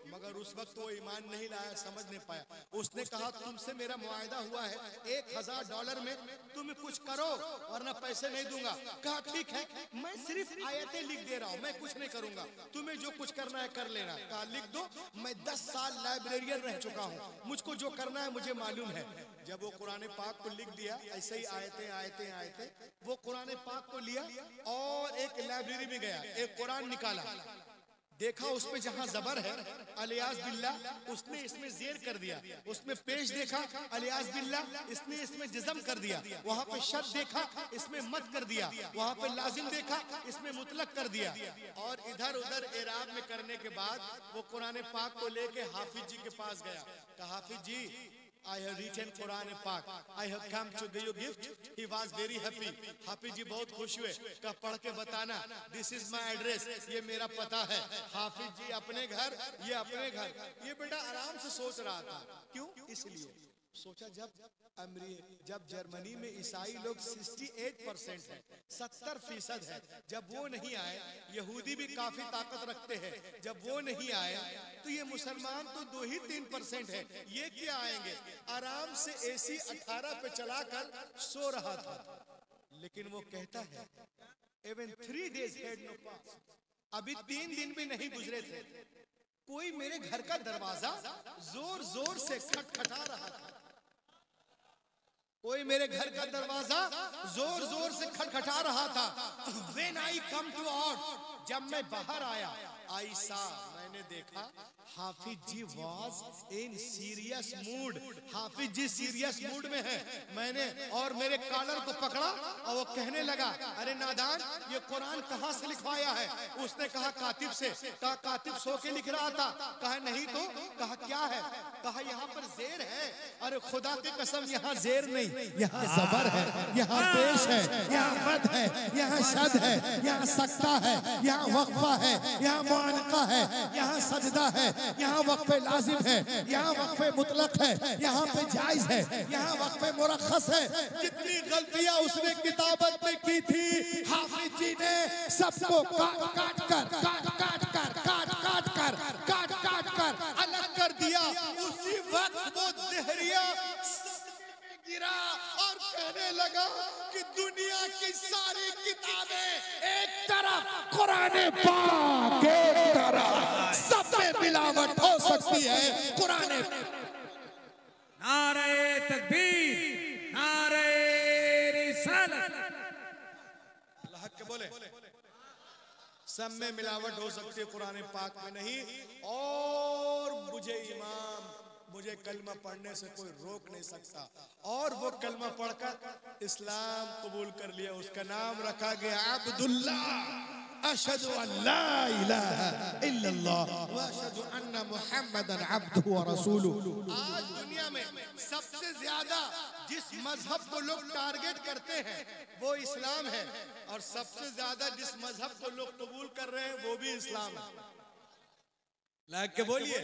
मगर उस वक्त वो ईमान नहीं लाया, समझ नहीं पाया। उसने कहा तुमसे मेरा मुआहदा हुआ है $1000 में, तुम कुछ करो वरना पैसे नहीं दूंगा। कहा ठीक है, मैं सिर्फ आयतें लिख दे रहा हूँ, मैं कुछ नहीं करूंगा, तुम्हें जो कुछ करना है कर लेना। कहा लिख दो, मैं 10 साल लाइब्रेरियन रह चुका हूँ, मुझको जो करना है मुझे मालूम है। जब वो कुरान पाक को लिख दिया, ऐसे ही आयतें आयतें आयतें, वो कुरान पाक को लिया और एक लाइब्रेरी में गया, एक कुरान निकाला, देखा उसमें जहां जबर है अलियास बिल्ला, उसने इसमें जेर कर दिया। उसमें पेश देखा अलियास बिल्ला, इसने इसमें जिज़म कर दिया। वहां पे शद देखा, इसमें मत कर दिया। वहां पे लाजिम देखा, इसमें मुतलक कर दिया। और इधर उधर एराब में करने के बाद वो कुरान पाक को लेके हाफिज जी के पास गया। कहा हाफिज जी, I have written Quran Pak. I have come to give you gift. He was very happy. हाफिज जी बहुत खुश हुए, कहा पढ़ के बताना, this is my address, ये मेरा पता है। हाफिज जी अपने घर, ये अपने घर। ये बेटा आराम से सोच रहा था, क्यों? इसलिए सोचा जब जर्मनी में ईसाई लोग 68% है, 70% है, जब वो नहीं आए, यहूदी भी काफी ताकत रखते हैं, जब वो नहीं आए तो ये मुसलमान तो 2-3% है, ये क्या आएंगे। आराम से AC 18 पे चलाकर सो रहा था। लेकिन वो कहता है even 3 days had no passed, अभी 3 दिन भी नहीं गुजरे थे, कोई मेरे घर का दरवाजा जोर जोर से खटखटा रहा था। कोई मेरे घर का दरवाजा जोर जोर से खटखटा रहा था। When I come to out, जब मैं बाहर आया, आयशा मैंने देखा Hafiz ji was in serious mood, Hafiz ji serious mood में है। मैंने और मेरे कॉलर को पकड़ा और वो कहने लगा, अरे नादान, ये कुरान कहाँ से लिखवाया है? उसने कहा कातिब से। कहा कातिब सो के लिख रहा था? कहा नहीं तो। कहा क्या है? कहा यहाँ पर जेर है। अरे खुदा की कसम, यहाँ जेर नहीं, यहाँ जबर है, यहाँ पेश है, यहाँ मद है, यहाँ शद है, यहाँ सकता है, यहाँ वक्फा है, यहाँ मुआनका है, यहाँ सजदा है, यहाँ वक्फे लाजिम है, यहाँ वक्फे मुतलक है, यहाँ पे जायज है, यहाँ वक्फे मुरख्खस है। जितनी गलतियां उसने किताबत में की थी, हाफिज जी ने सबको काट कर अलग कर दिया। उसी वक्त वो देहरिया गिरा और कहने लगा कि दुनिया की सारी किताबें एक तरफ, कुरान पाक एक तरफ, सब में मिलावट हो सकती है। कुरान नारे तकबीर, नारे रिसालत, अल्लाह के बोले, सब में मिलावट हो सकती है, कुरान पाक में नहीं। और मुझे कलमा पढ़ने से कोई रोक नहीं सकता। और वो कलमा पढ़कर इस्लाम कबूल कर लिया। उसका नाम रखा गया अब्दुल्लाह। अशहदु अल्ला इलाहा इल्लल्लाह व अशहदु अन्ना मुहम्मदन अब्दुहु व रसूलुहु। आज दुनिया में सबसे ज्यादा जिस मजहब को लोग टारगेट करते हैं वो इस्लाम है, और सबसे ज्यादा जिस मजहब को लोग कबूल कर रहे हैं वो भी इस्लाम है। लाइक के बोलिए,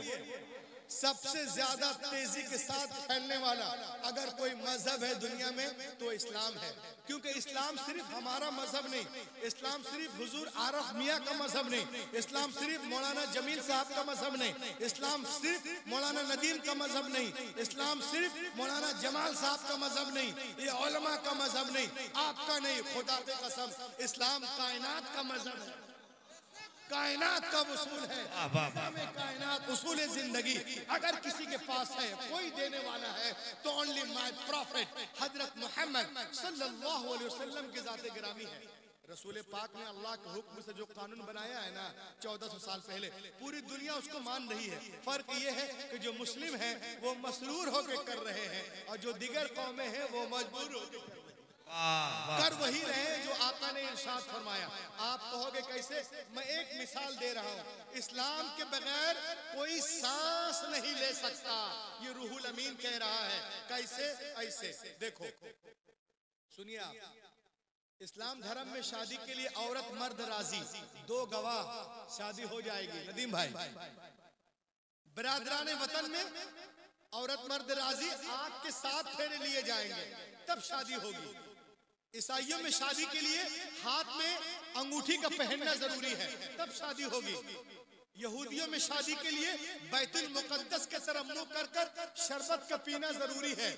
सबसे ज्यादा तेजी के साथ फैलने वाला अगर कोई मजहब है दुनिया में तो इस्लाम है। क्योंकि इस्लाम सिर्फ हमारा मजहब नहीं, इस्लाम सिर्फ हुजूर आरफ मियाँ का मजहब नहीं, इस्लाम सिर्फ मौलाना जमील साहब का मजहब नहीं, इस्लाम सिर्फ मौलाना नदीम का मजहब नहीं, इस्लाम सिर्फ मौलाना जमाल साहब का मजहब नहीं, ये उलमा का मजहब नहीं, आपका नहीं, खुदा की कसम इस्लाम कायनात का मजहब है, कायनात का उसूल है, कायनात उसूल जिंदगी। अगर किसी के पास है, कोई देने वाला है तो ओनली माय प्रॉफिट हजरत मोहम्मद सल्लल्लाहु अलैहि वसल्लम की जाते गिरामी है। रसूल पाक ने अल्लाह के हुक्म से जो कानून बनाया है ना 1400 साल पहले, पूरी दुनिया उसको मान रही है। फर्क ये है कि जो मुस्लिम है वो मसरूर होकर कर रहे हैं और जो दिगर कौमें हैं वो मजबूर होकर कर वही रहे जो आका ने इरशाद फरमाया। आप कहोगे कैसे? मैं एक मिसाल दे रहा हूँ, इस्लाम के बगैर कोई सांस नहीं ले सकता, ये रूहुल अमीन कह रहा है। कैसे? ऐसे देखो, सुनिए आप, इस्लाम धर्म में शादी के लिए औरत मर्द राजी, 2 गवाह, शादी हो जाएगी। नदीम भाई, बिरादराने वतन में औरत मर्द राजी, आग के 7 फेरे लिए जाएंगे तब शादी होगी। ईसाइयों में शादी के लिए हाथ में अंगूठी का पहनना जरूरी है तब शादी होगी। यहूदियों में शादी के लिए बैतुल मुकद्दस के तरफ मुंह कर कर शरबत का पीना जरूरी है,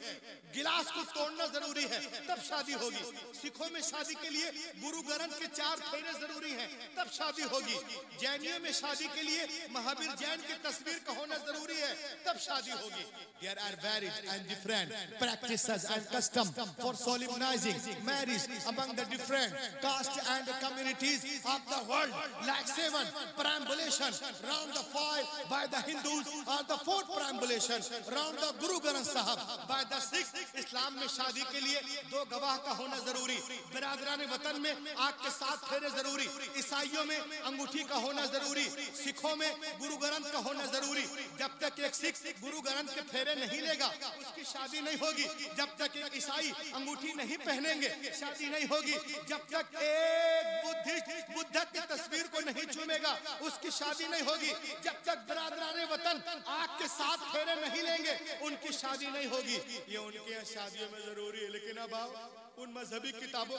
गिलास को तोड़ना जरूरी है तब शादी होगी। सिखों में शादी के लिए गुरु ग्रंथ के 4 फेरे जरूरी हैं तब शादी होगी। जैनियों में शादी के लिए महावीर जैन की तस्वीर का होना जरूरी है तब शादी होगी। There are varied and different practices and customs for solemnizing marriage among the different castes and communities of the world, like 7 perambulation round the 5 by the Hindus or the 4th perambulation round the Guru Granth Sahib by the 6th। इस्लाम में शादी के लिए 2 गवाह का होना जरूरी, बिरादराने वतन में आग के 7 फेरे जरूरी, ईसाइयों में अंगूठी का होना जरूरी, सिखों में गुरु ग्रंथ का होना जरूरी। जब तक एक सिख गुरु ग्रंथ के फेरे नहीं लेगा उसकी शादी नहीं होगी। जब तक एक ईसाई अंगूठी नहीं पहनेंगे शादी नहीं होगी। जब तक एक बुद्धिस्ट बुद्ध की तस्वीर को नहीं चूमेगा उसकी शादी नहीं होगी। जब तक बिरादराने वतन आग के 7 फेरे नहीं लेंगे उनकी शादी नहीं होगी। ये उनके यहाँ शादियों में जरूरी है, लेकिन अब आप उन मजहबी किताबों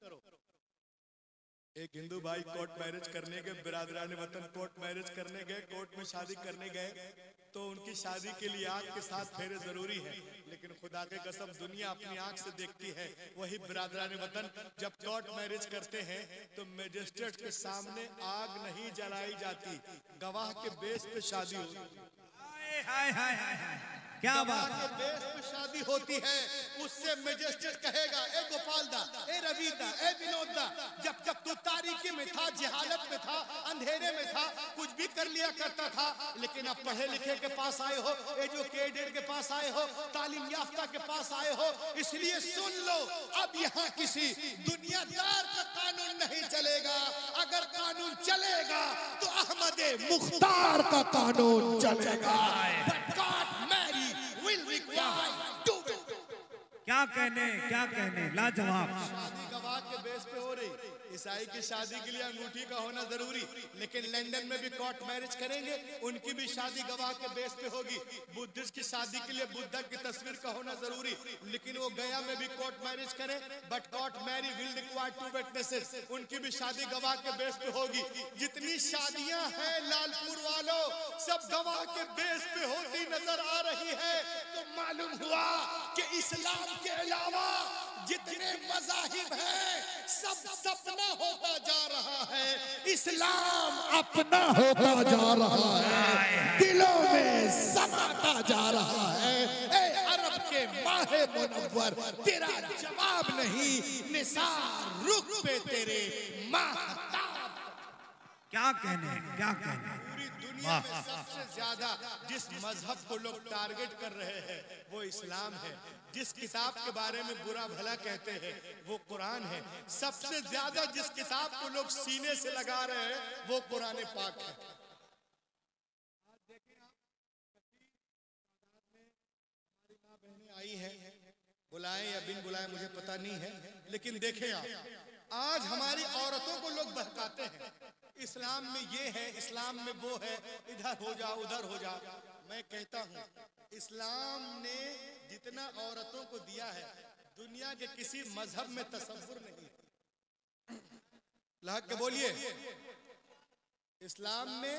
करो। एक हिंदू भाई कोर्ट मैरिज करने गए, बिरादराने वतन कोर्ट मैरिज करने गए, कोर्ट में शादी करने गए तो उनकी शादी के लिए आग के 7 फेरे जरूरी है। लेकिन खुदा के कसम दुनिया अपनी आंख से देखती है, वही बिरादराने वतन जब कोर्ट मैरिज करते हैं तो मजिस्ट्रेट के सामने आग नहीं जलाई जाती, गवाह के बेस पे शादी होती है। क्या बात है? बेस पे शादी होती है। उससे मजिस्ट्रेट कहेगा, ए गोपाल दा, ए रवि दा, ए विनोद दा, जब तक तू तारीकी में था, जहालत में था, अंधेरे में था, कुछ भी कर लिया करता था, लेकिन अब पढ़े लिखे के पास आए हो, एजुकेटेड के पास आए हो, तालीम याफ्ता के पास आए हो, इसलिए सुन लो, अब यहाँ किसी दुनियादार का कानून नहीं चलेगा। अगर कानून चलेगा तो अहमद मुख्तार का कानून चलेगा। क्या कहने लाजवाब। शादी गवाह के बेस पे हो रही। ईसाई की शादी के लिए अंगूठी का होना जरूरी, लेकिन लंदन में भी कोर्ट मैरिज करेंगे उनकी भी शादी गवाह के बेस पे होगी। बुद्धिस्ट की शादी के लिए बुद्ध की तस्वीर का होना जरूरी, लेकिन वो गया में भी कोर्ट मैरिज करें but court marriage will require 2 witnesses, उनकी भी शादी गवाह के बेस पे होगी। जितनी शादियां हैं लालपुर वालों सब गवाह के बेस पे होती नजर आ रही है। तो मालूम हुआ कि इस्लाम के अलावा जितने मज़ाहिब हैं सब सपना होता जा रहा है, इस्लाम अपना होता जा रहा है, दिलों में समाता जा रहा है। ए अरब के माहे मुनव्वर तेरा जवाब नहीं, निसार रुख पे तेरे माहताब। क्या कहने पूरी दुनिया में सबसे ज्यादा जिस मजहब को लोग टारगेट कर रहे हैं वो इस्लाम है। जिस किताब के बारे में बुरा भला कहते हैं वो कुरान है। सबसे ज्यादा जिस किताब को लोग सीने से लगा रहे हैं वो कुरान पाक है। आई है, बुलाएं या बिन बुलाएं मुझे पता नहीं है, लेकिन देखें आप आज हमारी औरतों को लोग बहकाते हैं, इस्लाम में ये है, इस्लाम में वो है, इधर हो जा उधर हो जा। मैं कहता हूँ इस्लाम ने जितना औरतों को दिया है दुनिया के किसी मजहब में तसव्वुर नहीं है। लहक के बोलिए, इस्लाम में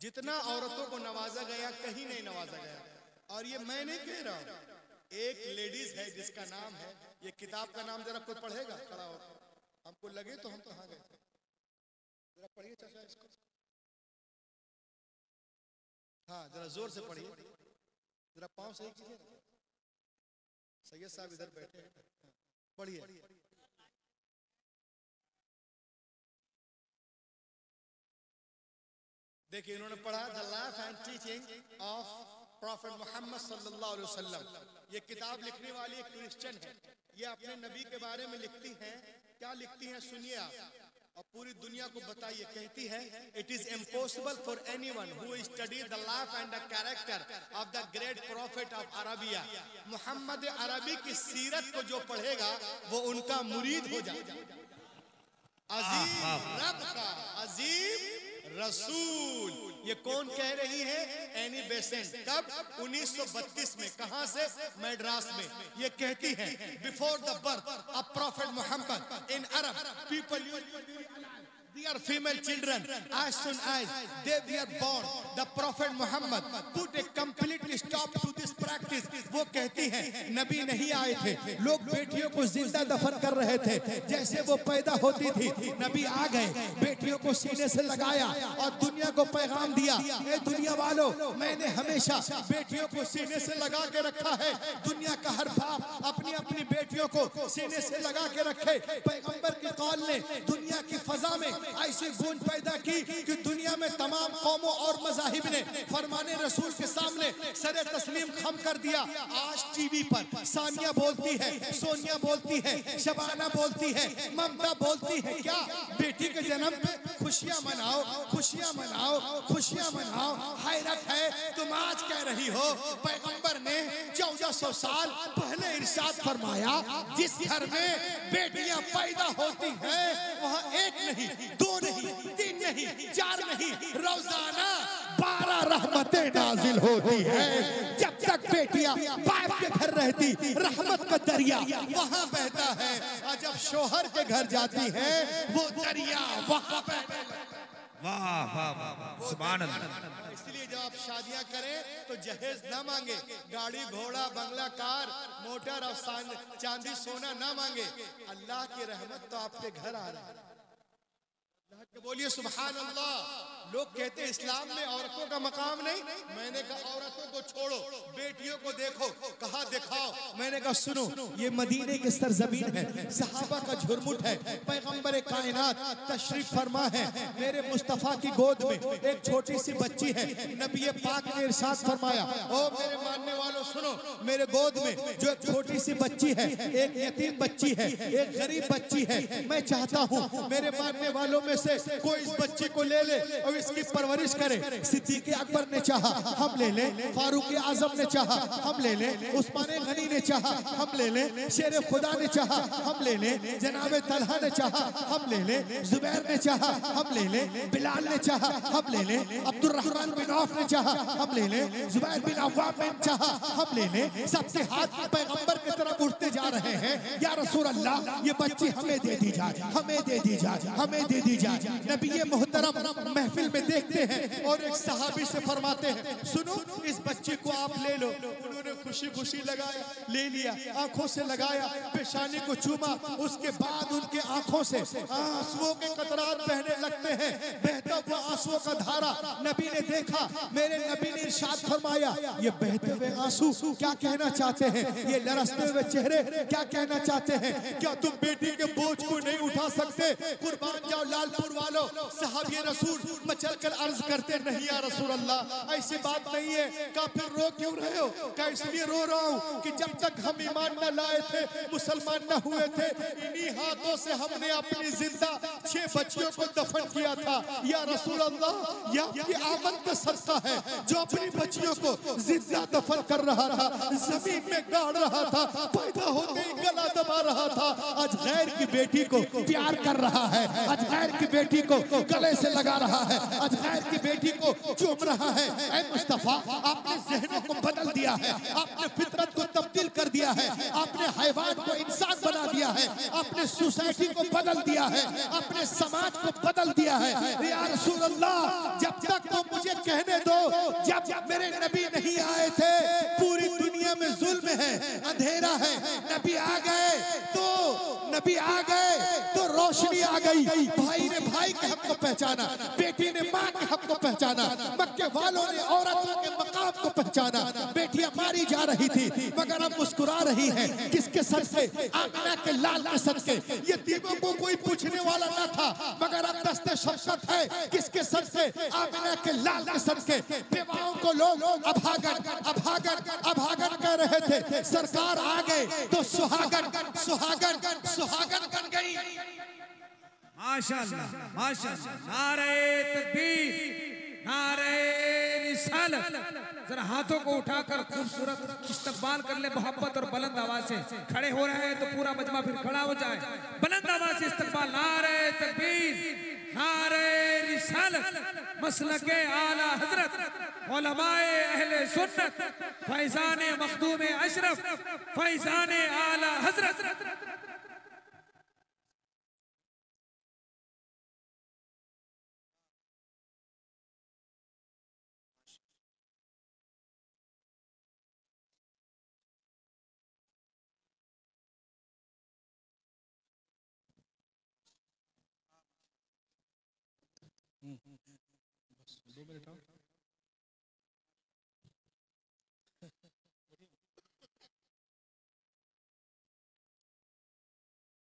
जितना औरतों को नवाजा गया कहीं नहीं नवाजा गया। और ये मैं नहीं कह रहा हूं, एक लेडीज है जिसका नाम है, ये किताब का नाम जरा कोई पढ़ेगा खड़ा हो, हमको लगे तो हम कहाँ गए थे, जरा पढ़िए चाचा इसको, हाँ जरा जोर से पढ़िए, जरा पांव सही कीजिए। सैयद साहब इधर बैठे हैं, पढ़िए। देखिए इन्होंने पढ़ा the life and teaching of prophet Muhammad सल्लल्लाहु अलैहि वसल्लम। ये किताब लिखने वाली एक क्रिश्चियन है, ये अपने नबी के बारे में लिखती हैं। क्या लिखती हैं सुनिए आप, और पूरी दुनिया को बताइए। कहती है it is impossible for anyone who study the life and the character of the great prophet of Arabia. Muhammad अरबी की सीरत को जो पढ़ेगा वो उनका मुरीद हो जाएगा। अजीम रब का अजीम रसूल, ये कौन कह रही है? Annie Besant. कब? 1932 में। कहां से? मैड्रास में। ये कहती है before the birth of prophet Muhammad in Arab people their female children as soon as they were born the prophet Muhammad put a complete stop to this practice। वो कहती है नबी नहीं आए थे, लोग बेटियों को जिंदा दफन कर रहे थे, जैसे वो पैदा होती थी नबी आ गए, बेटियों को सीने से लगाया और दुनिया को पैगाम दिया, ए दुनिया वालों मैंने हमेशा बेटियों को सीने से लगा के रखा है। दुनिया का हर बाप अपनी अपनी बेटियों को सीने से लगा के रखे। पैगंबर की कौल ने दुनिया की फजा में ऐसी गूंज पैदा की कि दुनिया में तमाम कौमों और मज़ाहिब ने फरमाने रसूल के सामने सरे तस्लीम खम कर दिया। आज टीवी पर सानिया बोलती है, सोनिया बोलती है, शबाना बोलती है, ममता बोलती है, क्या बेटी के जन्म पे खुशियां मनाओ, खुशियां मनाओ, खुशियां मनाओ। हैरत है तुम आज कह रही हो पैगंबर ने 1400 साल पहले इरशाद फरमाया जिस घर में बेटियां पैदा होती हैं वहां एक नहीं, दो नहीं, तीन नहीं, चार नहीं, रोजाना 12 रहमतें नाजिल होती है। जब तक बेटियां बाप के घर रहती रहमत का दरिया वहां बहता है, और जब शोहर के घर जाती है वो दरिया वहां बहता है। वाह वाह वाह, सुभान अल्लाह। इसलिए जब आप शादियां करें तो जहेज न मांगे, गाड़ी घोड़ा बंगला कार मोटर और चांदी सोना ना मांगे। अल्लाह की रहमत तो आपके घर आ रहा है। बोलिए सुभान अल्लाह। लोग कहते हैं इस्लाम में औरतों का मकाम नहीं। मैंने कहा औरतों को छोड़ो, बेटियों को देखो, कहा दिखाओ। मैंने कहा सुनो, ये मदीने की सरजमीन है, सहाबा का झुरमुट है, पैगंबर कायनात तशरीफ फरमा है। मेरे मुस्तफा की गोद में एक छोटी सी बच्ची है। नबी पाक ने इरशाद फरमाया, ओ मेरे मानने वालों सुनो, मेरे गोद में जो एक छोटी सी बच्ची है, एक यतीम बच्ची है, एक गरीब बच्ची है। मैं चाहता हूँ मेरे मानने वालों में से कोई इस बच्ची को ले ले और इसकी परवरिश करे। सिद्दीक अकबर ने चाहा हम ले ले, फारूक आजम ने चाहा हम ले ले, उस्मान गनी ने चाहा हम ले ले, शेर खुदा ने चाहा हम ले ले, जनाब तलहा ने चाहा हम ले ले, जुबैर ने चाहा हम ले ले, बिलाल ने चाहा हम ले ले, अब्दुल रहमान बिन औफ ने चाहा हम ले ले, जुबैर बिन अव्वाम ने चाहा हम ले ले। सबके हाथ पैगंबर की तरफ उठते जा रहे हैं, या रसूल अल्लाह ये बच्ची हमें दे दी जाए, हमें दे दी जाए, हमें दे दी जाए। नबी मोहतरम महफिल में देखते हैं और एक सहाबी से फरमाते हैं सुनो इस बच्चे को आप ले लो। उन्होंने खुशी खुशी लगाया, ले लिया, आंखों से लगाया, पेशानी को चूमा। उसके बाद उनके आंखों से आंसुओं के कतरात बहने लगते हैं, बहता हुआ आंसुओं का धारा। नबी ने देखा, मेरे नबी ने इरशाद फरमाया ये बहते हुए आंसू क्या कहना चाहते हैं, ये लरसते हुए चेहरे क्या कहना चाहते हैं? क्या तुम बेटी के बोझ को नहीं उठा सकते? कुर्बान जाओ लालपुर वालों। सहाबी रसूल मचल कर अर्ज करते नहीं या रसूल अल्लाह ऐसी बात नहीं है। का फिर रो क्यों रहे हो? का इसलिए इसलिए रो रहा हूँ कि जब तक हम ईमान न लाए थे, मुसलमान न हुए थे, इन्हीं हाथों से हमने अपनी जिंदा 6 बच्चियों को दफन किया था। या रसूल अल्लाह, यह आपकी आमद का सदका है जो अपनी बच्चियों को जिंदा दफन कर रहा था, जमीन में गाड़ रहा था, पैदा होते ही गला दबा रहा था। आज गैर की बेटी को प्यार कर रहा है, आज गैर की बेटी को गले से लगा रहा है, आज गैर की बेटी को चूम रहा है। ऐ मुस्तफा, आपने ज़हनों को बदल दिया है, आपने फितरत को तब्दील कर दिया है, आपने हैवान को इंसान बना दिया है, आपने सोसाइटी को बदल दिया है, आपने समाज को बदल दिया है। या रसूल अल्लाह, जब तक तो मुझे कहने दो, जब मेरे नबी नहीं आए थे पूरी दुनिया में जुल्म है, अंधेरा है। नबी आ गए तो रोशनी आ गई। भाई ने भाई के हक को पहचाना, बेटी ने माँ के हक को पहचाना, मक्के वालों ने औरतों के मकाम को पहचाना। बेटियां मारी जा रही थी मगर अब मुस्कुरा रही हैं। किसके सर से? आमिना के लाल के सर से। ये तीनों को कोई पूछने वाला न था मगर अब दस्ते शफ़क़त है। किसके सर से? आमिना के लाल के सर से। बेवाओं को लोग अभागन कह रहे थे, सरकार आ गए तो सुहागन बन गई। माशाअल्लाह, माशाअल्लाह। नारे तकबीर, नारे रिसालत। जरा हाथों को उठाकर खूबसूरत इस्तकबाल कर ले मोहब्बत और बुलंद आवाज से। खड़े हो रहे हैं तो पूरा मजमा फिर खड़ा हो जाए। बुलंद आवाज से इस्तकबाल। नारे तकबीर, नारे रिसालत। मसलके आला हजरत, उलमाए अहले सुन्नत, फैजाने मखदूमे अशरफ, फैजाने आला हजरत। बस 2 मिनट और।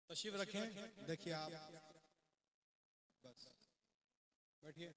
तशरीफ रखें, देखिए आप बस बैठिए।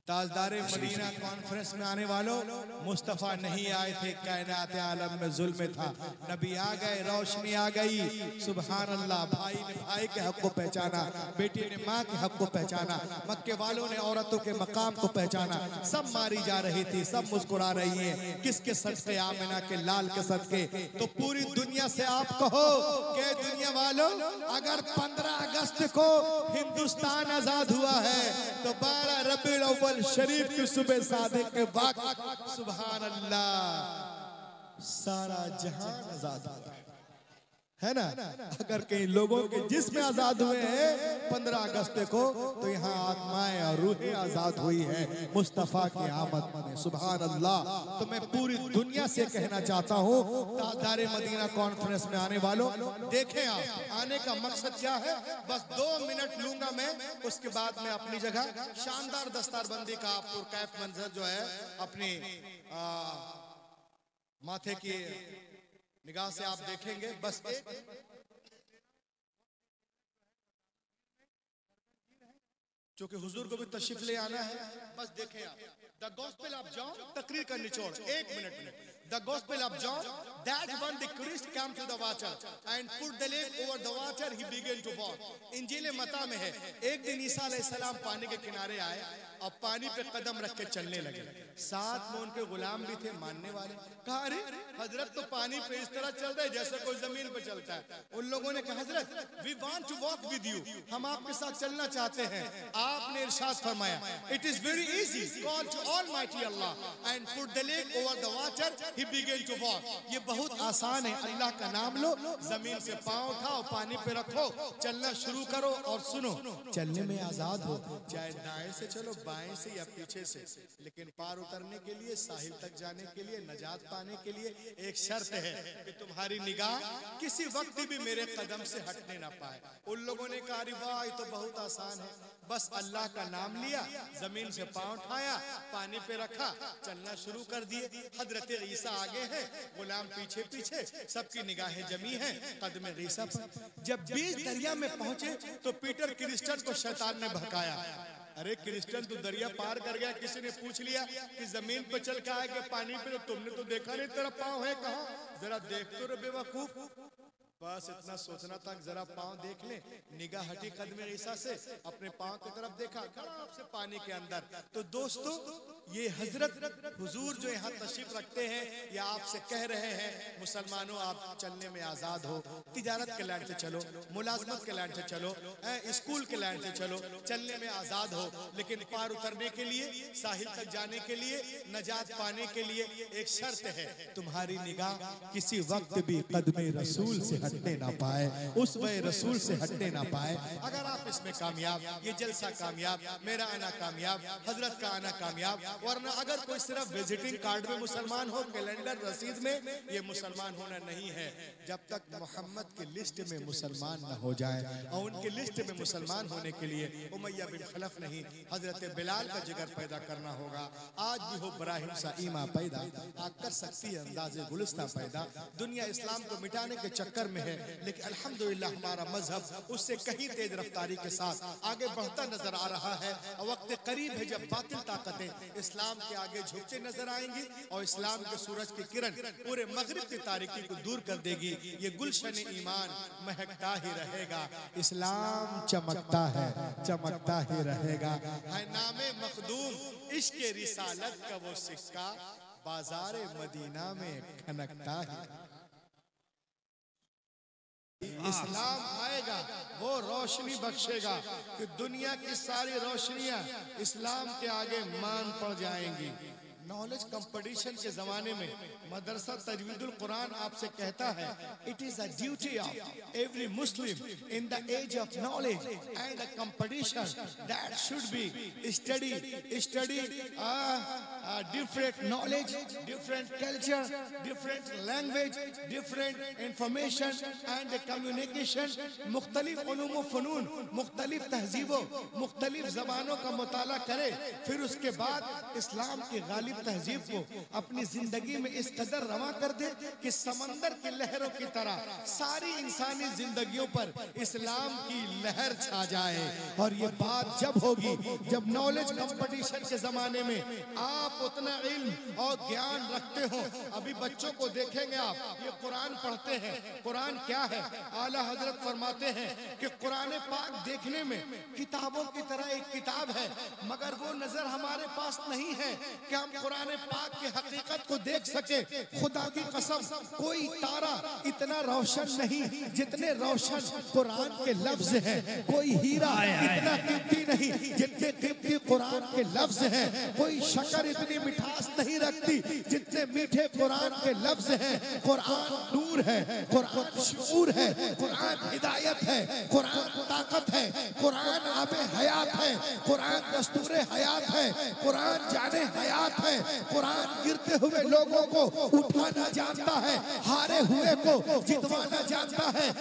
ताजदारे मदीना कॉन्फ्रेंस में आने वालों, मुस्तफ़ा नहीं आए थे, कायनात आलम में जुल्म था। नबी आ गए, रोशनी आ गई। सुभान अल्लाह। भाई ने भाई के हक को पहचाना, बेटी ने माँ के हक को पहचाना, मक्के वालों ने औरतों के मकाम को पहचाना। सब मारी जा रही थी, सब मुस्कुरा रही हैं। किसके सदके? आमिना के लाल के सदके। तो पूरी दुनिया से आप कहो कि दुनिया वालों, अगर 15 अगस्त को हिंदुस्तान आजाद हुआ है तो 12 रबीउल अव्वल शरीफ की सुबह सादिक के वक्त, सुभान अल्लाह, सारा जहान आजाद हुआ है ना। अगर कई लोगों के जिस्म आजाद हुए हैं 15 अगस्त को, तो यहाँ आत्माएं और रूहें आजाद हुई है मुस्तफ़ा की आमद में। सुभान अल्लाह। तो मैं पूरी दुनिया से कहना चाहता हूँ, ताजदारे मदीना कॉन्फ्रेंस में आने वालों, देखें आप आने का मकसद क्या है। बस 2 मिनट लूंगा मैं, उसके बाद मैं अपनी जगह शानदार दस्तारबंदी का पुरकैफ मंजर जो है अपनी माथे की निगाह से आप देखेंगे। बस चूंकि हुजूर को भी तशरीफ ले आना है, बस देखें आप। द गॉस्पेल ऑफ जॉन, तकरीर का निचोड़ 1 मिनट में। The Gospel of John, that when the Christ came to the water and put the leg over the water, he began to walk. इंजील मत्ता में है, एक दिन ईसा अलैहिस्सलाम पानी के किनारे आए और पानी पे कदम रख के चलने लगे। साथ में उनके गुलाम भी थे, मानने वाले। कहा, अरे हजरत तो पानी पे इस तरह चल रहे जैसे कोई जमीन पे चलता है। उन लोगों ने कहा, हजरत we want to walk with you, हम आपके साथ चलना चाहते हैं। आपने इरशाद फरमाया, it is very easy, call to Almighty Allah and put the leg over the water, he began to walk. ये बहुत आसान है, अल्लाह का नाम लो, जमीन से पांव उठाओ, पानी पे रखो, चलना शुरू करो और सुनो, चलने में आजाद हो, चाहे दाएं से चलो, बाएं से या पीछे से, लेकिन पार उतरने के लिए, साहिल तक जाने के लिए, नजात पाने के लिए एक शर्त है कि तुम्हारी निगाह किसी वक्त भी मेरे कदम से हटने ना पाए। उन लोगों ने कहा, अरे वाह, ये तो बहुत आसान है। बस अल्लाह का नाम लिया, जमीन से पांव उठाया, पानी पे रखा, चलना शुरू कर दिए। हजरत ईसा आगे है, गुलाम पीछे पीछे, सबकी निगाहें जमी हैं कदम ईसा पर। जब बीच दरिया में पहुंचे तो पीटर क्रिस्टन को शैतान ने भड़काया। अरे क्रिश्चियन तू दरिया पार कर गया, किसी ने पूछ लिया कि जमीन पे चल के आए कि पानी पे, तो तुमने तो देखा नहीं तेरा पाँव है कहाँ, जरा देख तो रे बेवकूफ। बस इतना सोचना था कि जरा पाँव देख ले, निगाह हटी कदम ईसा से, अपने पाँव की तरफ देखा, खड़ा से पानी के अंदर। तो दोस्तों ये हजरत हुजूर जो यहाँ तशरीफ रखते हैं, या आपसे कह रहे हैं मुसलमानों आप चलने में आजाद हो, तिजारत के लाइन से चलो, मुलाजमत के लाइन से चलो, स्कूल के लाइन से चलो, चलने में आजाद हो, लेकिन पार उतरने के लिए, साहिल तक जाने के लिए, नजात पाने के लिए एक शर्त है, तुम्हारी निगाह किसी वक्त भी कदम रसूल से हटने ना पाए, उस वे रसूल से हटने ना पाए। अगर आप इसमें कामयाब, ये जलसा कामयाब, मेरा आना कामयाब, हजरत का आना कामयाब। वरना अगर कोई सिर्फ विजिटिंग कार्ड में मुसलमान हो, कैलेंडर रसीद में, ये मुसलमान होना नहीं है। जब तक मोहम्मद की लिस्ट में मुसलमान न हो जाए, और उनकी लिस्ट में मुसलमान होने के लिए उमैया बिन खलफ नहीं, हजरत बिलाल का जिगर पैदा करना होगा। आज भी हो इब्राहिम सा ईमा पैदा, आग कर सकती है अंदाजे गुलिस्तां पैदा। दुनिया इस्लाम को मिटाने के चक्कर में है, लेकिन अल्हम्दुलिल्लाह हमारा मजहब उससे कहीं तेज रफ्तारी के साथ आगे बढ़ता नजर आ रहा है। वक्त करीब है जब बातिल ताकतें इस्लाम के आगे झुकते नजर आएंगी, और इस्लाम के सूरज की किरण पूरे मगरिब की तारीकी को दूर कर देगी। ये गुलशन ईमान महकता ही रहेगा, इस्लाम चमकता है, चमकता ही रहेगा। है नामे मखदूम इश्क रिसालत का वो सिक्का, बाजारे मदीना में खनकता है। इस्लाम आएगा, वो रोशनी बख्शेगा कि दुनिया की सारी रोशनियां इस्लाम के आगे मान पड़ जाएंगी। नॉलेज कंपटीशन के जमाने में मदरसा तजवीदुल कुरान आपसे कहता है, it is a duty of every Muslim in the age of knowledge and a competition that should be study different knowledge, different culture, different language, different information and communication. मुख्तलिफ उलूम व फनून, मुख्तलिफ तहजीबों, मुख्तलिफ जबानों का मुताला करे, फिर उसके बाद इस्लाम की गालिब तहजीब को अपनी जिंदगी में इस कदर रवा कर दे कि समंदर की लहरों की तरह सारी इंसानी जिंदगियों पर इस्लाम की लहर छा जाए। और ये बात जब होगी जब नॉलेज कंपटीशन के जमाने में आप उतना इल्म और ज्ञान रखते हो। अभी बच्चों को देखेंगे आप, ये कुरान पढ़ते हैं, कुरान क्या है? आला हजरत फरमाते हैं कि कुरान पाक देखने में किताबों की तरह एक किताब है, मगर वो नजर हमारे पास नहीं है कि हम कुरान पाक की हकीकत को देख सके। खुदा की कसम, कोई तारा इतना रोशन नहीं जितने रोशन कुरान के लफ्ज हैं, कोई हीरा इतना कीमती नहीं जितने कीमती कुरान के लफ्ज हैं, कोई शक्कर इतनी मिठास नहीं रखती जितने मीठे कुरान के लफ्ज हैं। कुरान नूर है, कुरान शऊर है, कुरान हिदायत है, कुरान ताकत है, कुरान आबे हयात है, कुरान दस्तूर हयात है, कुरान जाने हयात है। कुरान गिरते हुए लोगों को उठाना जानता है, हारे हुए को जितवाना जानता है।